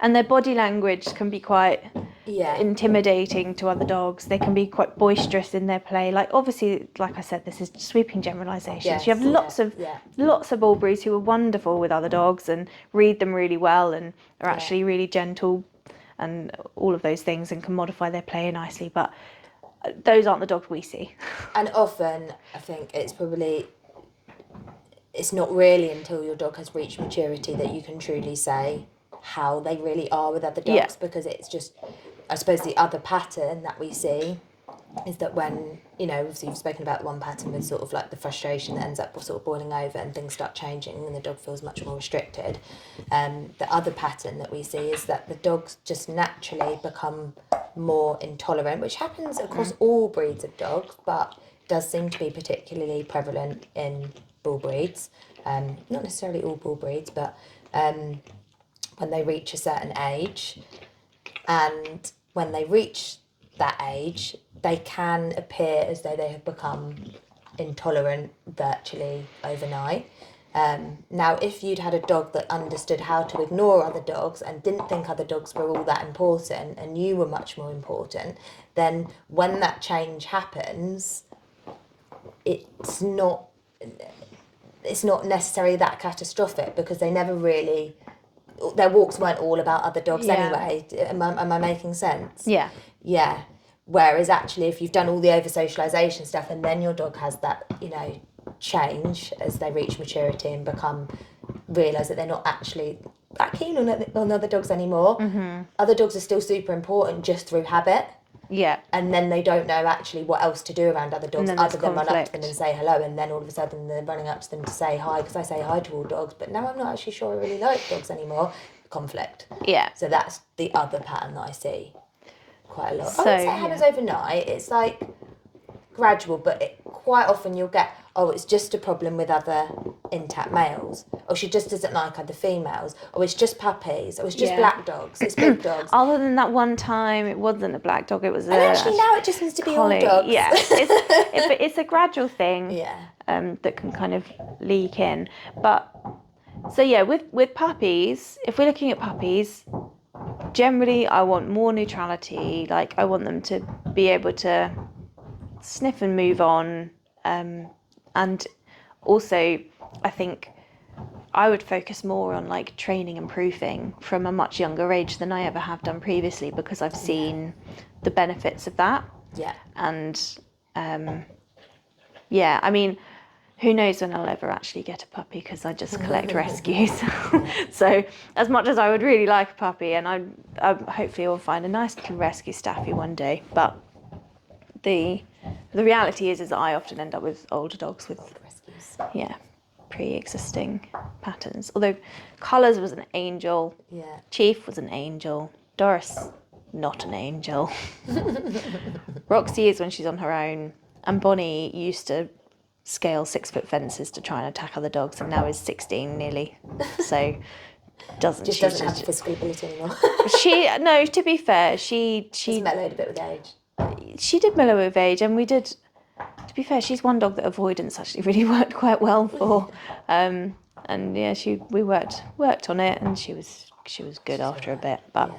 And their body language can be quite intimidating to other dogs. They can be quite boisterous in their play. Like, obviously, like I said, this is sweeping generalisations. Yes, you have lots of bull breeds who are wonderful with other dogs and read them really well and are actually really gentle and all of those things and can modify their play nicely. But those aren't the dogs we see. And often, I think it's not really until your dog has reached maturity that you can truly say how they really are with other dogs, because it's just, I suppose, the other pattern that we see is that when, obviously you've spoken about one pattern with sort of like the frustration that ends up sort of boiling over and things start changing and the dog feels much more restricted. The other pattern that we see is that the dogs just naturally become more intolerant, which happens across all breeds of dogs, but does seem to be particularly prevalent in bull breeds. Not necessarily all bull breeds, but when they reach a certain age, and when they reach that age, they can appear as though they have become intolerant virtually overnight. Now, if you'd had a dog that understood how to ignore other dogs and didn't think other dogs were all that important and you were much more important, then when that change happens, it's not necessarily that catastrophic, because they never really, their walks weren't all about other dogs anyway. Am I making sense? Yeah. Yeah. Whereas actually, if you've done all the over-socialisation stuff and then your dog has that, change as they reach maturity and realise that they're not actually that keen on other dogs anymore. Mm-hmm. Other dogs are still super important just through habit. Yeah. And then they don't know actually what else to do around other dogs other than run up to them and say hello, and then all of a sudden they're running up to them to say hi, because I say hi to all dogs, but now I'm not actually sure I really like dogs anymore. Conflict. Yeah. So that's the other pattern that I see quite a lot. So, I wouldn't say it happens overnight. It's like gradual, but quite often you'll get, it's just a problem with other intact males, or she just doesn't like other females, or it's just puppies, or it's just black dogs, it's big dogs. Other than that one time, it wasn't a black dog, it was and actually now it just needs to be all dogs. Yeah, it's a gradual thing. Yeah. That can kind of leak in. But so yeah, with puppies, if we're looking at puppies, generally I want more neutrality. Like, I want them to be able to sniff and move on. And also, I think I would focus more on like training and proofing from a much younger age than I ever have done previously, because I've seen the benefits of that. Yeah. And Yeah, I mean, who knows when I'll ever actually get a puppy, because I just collect rescues. So as much as I would really like a puppy, and I hopefully will find a nice little rescue staffy one day, but the reality is that I often end up with older dogs with Rescues. pre-existing patterns. Although Colours was an angel, Yeah. Chief was an angel, Doris not an angel. Roxy is when she's on her own, and Bonnie used to scale 6-foot fences to try and attack other dogs, and now is 16 nearly, so doesn't have the physical ability anymore. no, to be fair, she mellowed a bit with age. She did mellow with age, and we did, to be fair, she's one dog that avoidance actually really worked quite well for. And yeah, we worked on it, and she was good after a bit, but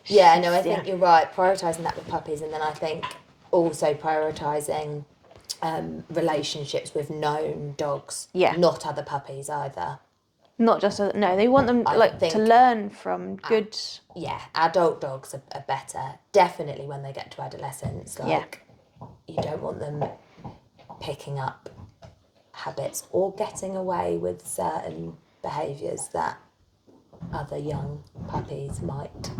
I think you're right, prioritising that with puppies, and then I think also prioritising relationships with known dogs, not other puppies either. Not just no, they want them to learn from good. Adult dogs are better, definitely when they get to adolescence. You don't want them picking up habits or getting away with certain behaviours that other young puppies might,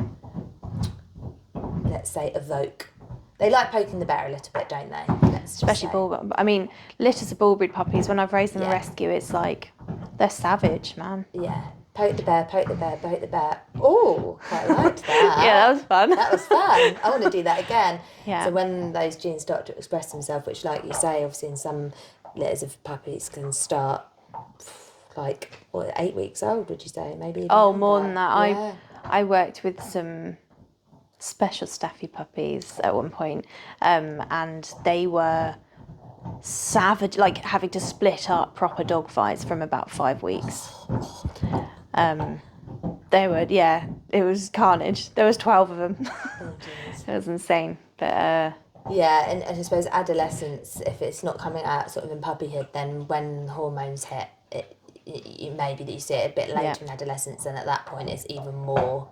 let's say, evoke. They like poking the bear a little bit, don't they? Especially bull. I mean, litters of bull breed puppies. When I've raised them a rescue, it's like they're savage, man. Yeah. Poke the bear, poke the bear, poke the bear. Oh, quite liked that. Yeah, that was fun. That was fun. I want to do that again. Yeah. So when those genes start to express themselves, which, like you say, obviously in some litters of puppies can start 8 weeks old, would you say? Maybe even more than that. Yeah. I worked with some special staffy puppies at one point, and they were savage, like having to split up proper dog fights from about 5 weeks. They were, it was carnage. There was 12 of them. It was insane, but and I suppose adolescence, if it's not coming out sort of in puppyhood, then when hormones hit, it may be that you see it a bit later in adolescence, and at that point it's even more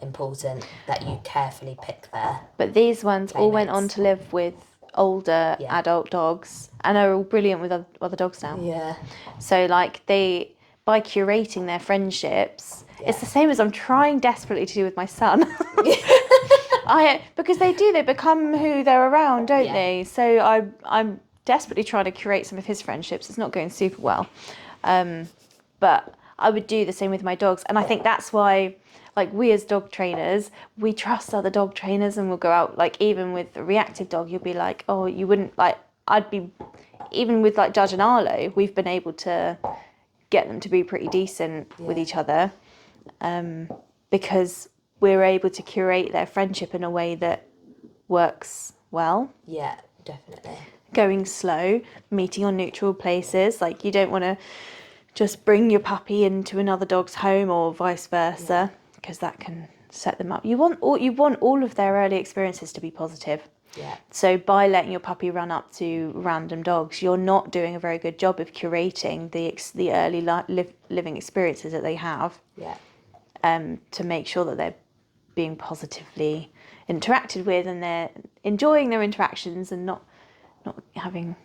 important that you carefully pick their But these ones all went on to live with older adult dogs, and are all brilliant with other dogs now. Yeah. So by curating their friendships, it's the same as I'm trying desperately to do with my son. Because they become who they're around, don't they? So I'm desperately trying to curate some of his friendships. It's not going super well. But I would do the same with my dogs. And I think that's why, like, we as dog trainers, we trust other dog trainers, and we'll go out, like, even with a reactive dog, you'll be like, oh, you wouldn't, like, even with, like, Judge and Arlo, we've been able to get them to be pretty decent with each other, because we're able to curate their friendship in a way that works well. Yeah, definitely. Going slow, meeting on neutral places. Like, you don't want to just bring your puppy into another dog's home or vice versa, because that can set them up. You want all of their early experiences to be positive. Yeah. So by letting your puppy run up to random dogs, you're not doing a very good job of curating the early living experiences that they have. Yeah. To make sure that they're being positively interacted with, and they're enjoying their interactions, and not having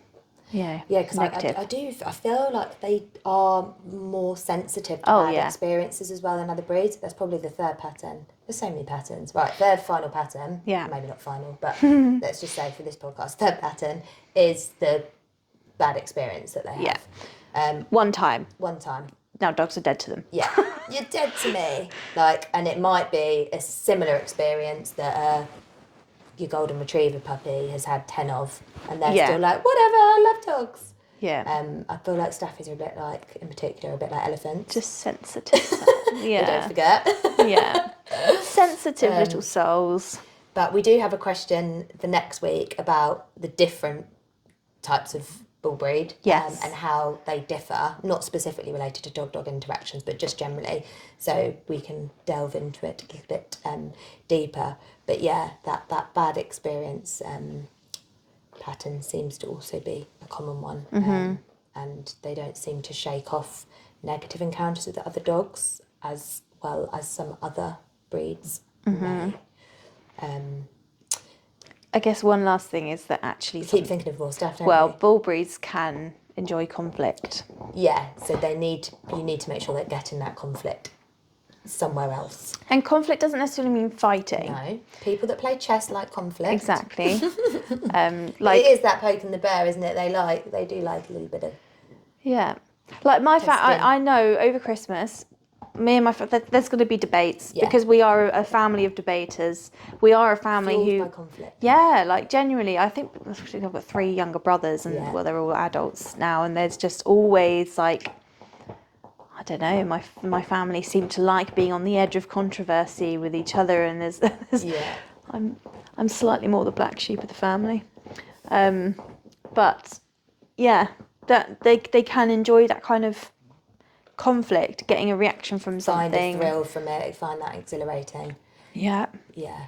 because I feel like they are more sensitive to bad experiences as well than other breeds. That's probably the third pattern. There's so many patterns. Right, third final pattern, maybe not final, but let's just say for this podcast, third pattern is the bad experience that they have. One time. Now dogs are dead to them. Yeah, you're dead to me. And it might be a similar experience that your golden retriever puppy has had 10 of, and they're still like, whatever, I love dogs. Yeah. I feel like staffies are in particular, a bit like elephants. Just sensitive. Yeah. Don't forget. Yeah. Sensitive little souls. But we do have a question for next week about the different types of bull breed, yes, and how they differ, not specifically related to dog-dog interactions, but just generally, so we can delve into it a little bit deeper. But that bad experience pattern seems to also be a common one, and they don't seem to shake off negative encounters with other dogs as well as some other breeds may. I guess one last thing is that actually We keep thinking of more stuff, don't well, we? bull breeds can enjoy conflict. Yeah, so you need to make sure they're getting that conflict somewhere else. And conflict doesn't necessarily mean fighting. No, people that play chess like conflict. Exactly. It is that poking the bear, isn't it? They do like a little bit of. Yeah. Like my Testing. I know over Christmas, me and my there's going to be debates because we are a family of debaters. We are a family Fueled who by conflict. Yeah, like genuinely, I think I've got 3 younger brothers, and Yeah. they're all adults now, and there's just always like, I don't know, my family seem to like being on the edge of controversy with each other, and there's Yeah. I'm slightly more the black sheep of the family, but yeah, that they can enjoy that kind of conflict, getting a reaction from something. Find a thrill from it. Find that exhilarating. Yeah. Yeah.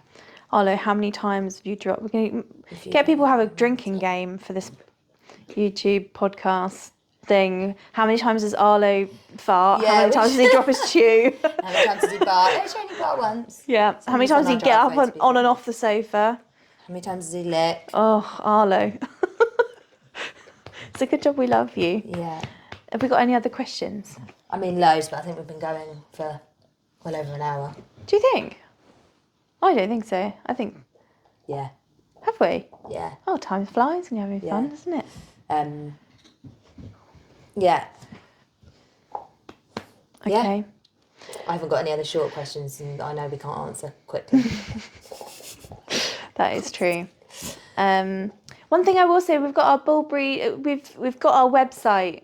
Arlo, how many times have you dropped? We're going to get people to have a drinking game for this YouTube podcast thing. How many times does Arlo fart? Yeah, How many times does he drop his chew? How many times does he bark? It's only barked once. Yeah. How many times does he get up on and off the sofa? How many times does he lick? Oh, Arlo. It's a good job we love you. Yeah. Have we got any other questions? I mean, loads, but I think we've been going for well over an hour. Do you think? I don't think so. I think, Yeah. have we? Yeah. Oh, time flies when you're having fun, doesn't it? Yeah. Okay. Yeah. I haven't got any other short questions, and I know we can't answer quickly. That is true. One thing I will say, we've got our bull breed. We've got our website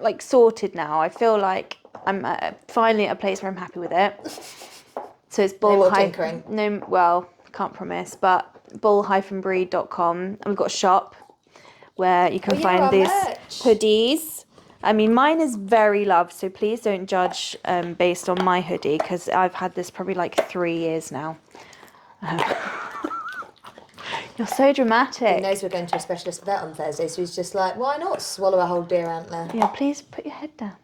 like sorted now. I feel like I'm finally at a place where I'm happy with it. So it's bull. No more tinkering. No, well, can't promise, but bull-breed.com. And we've got a shop where you can find our these merch. hoodies. I mean, mine is very loved, so please don't judge based on my hoodie, because I've had this probably like 3 years now. You're so dramatic. He knows we're going to a specialist vet on Thursday, so he's just like, why not swallow a whole deer antler? Yeah, please put your head down.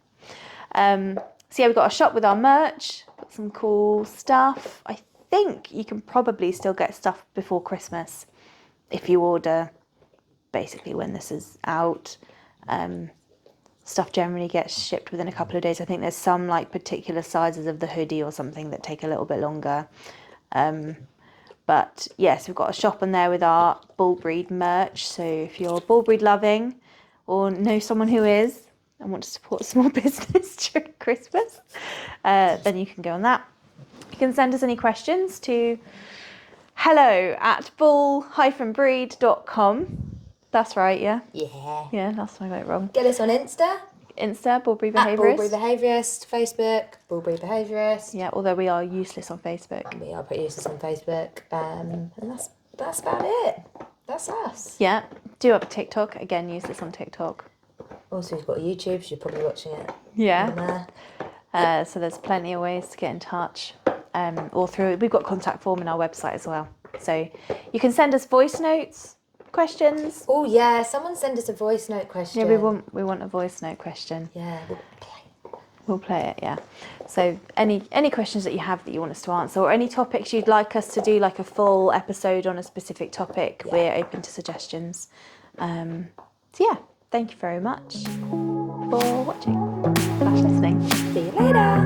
So yeah, we've got a shop with our merch, got some cool stuff. I think you can probably still get stuff before Christmas if you order basically when this is out. Stuff generally gets shipped within a couple of days. I think there's some like particular sizes of the hoodie or something that take a little bit longer. But yes, we've got a shop on there with our bull breed merch. So if you're bull breed loving or know someone who is and want to support a small business during Christmas, then you can go on that. You can send us any questions to hello@bull-breed.com. That's right, yeah? Yeah. Yeah, that's why I got it wrong. Get us on Insta. Insta, Bull Breed At Behaviourist. Bull Breed Behaviourist. Facebook, Bull Breed Behaviourist. Yeah, although we are useless on Facebook. We are pretty useless on Facebook. And that's about it. That's us. Yeah, do up a TikTok. Again, useless on TikTok. Also, we've got YouTube, so you're probably watching it. Yeah. On there. So there's plenty of ways to get in touch. Or through, we've got contact form in our website as well. So you can send us voice notes, questions. Oh yeah, someone send us a voice note question. Yeah, we want a voice note question. Yeah, We'll play it, yeah. So any questions that you have that you want us to answer, or any topics you'd like us to do, like a full episode on a specific topic, we're open to suggestions. So yeah, thank you very much for watching / listening. See you later.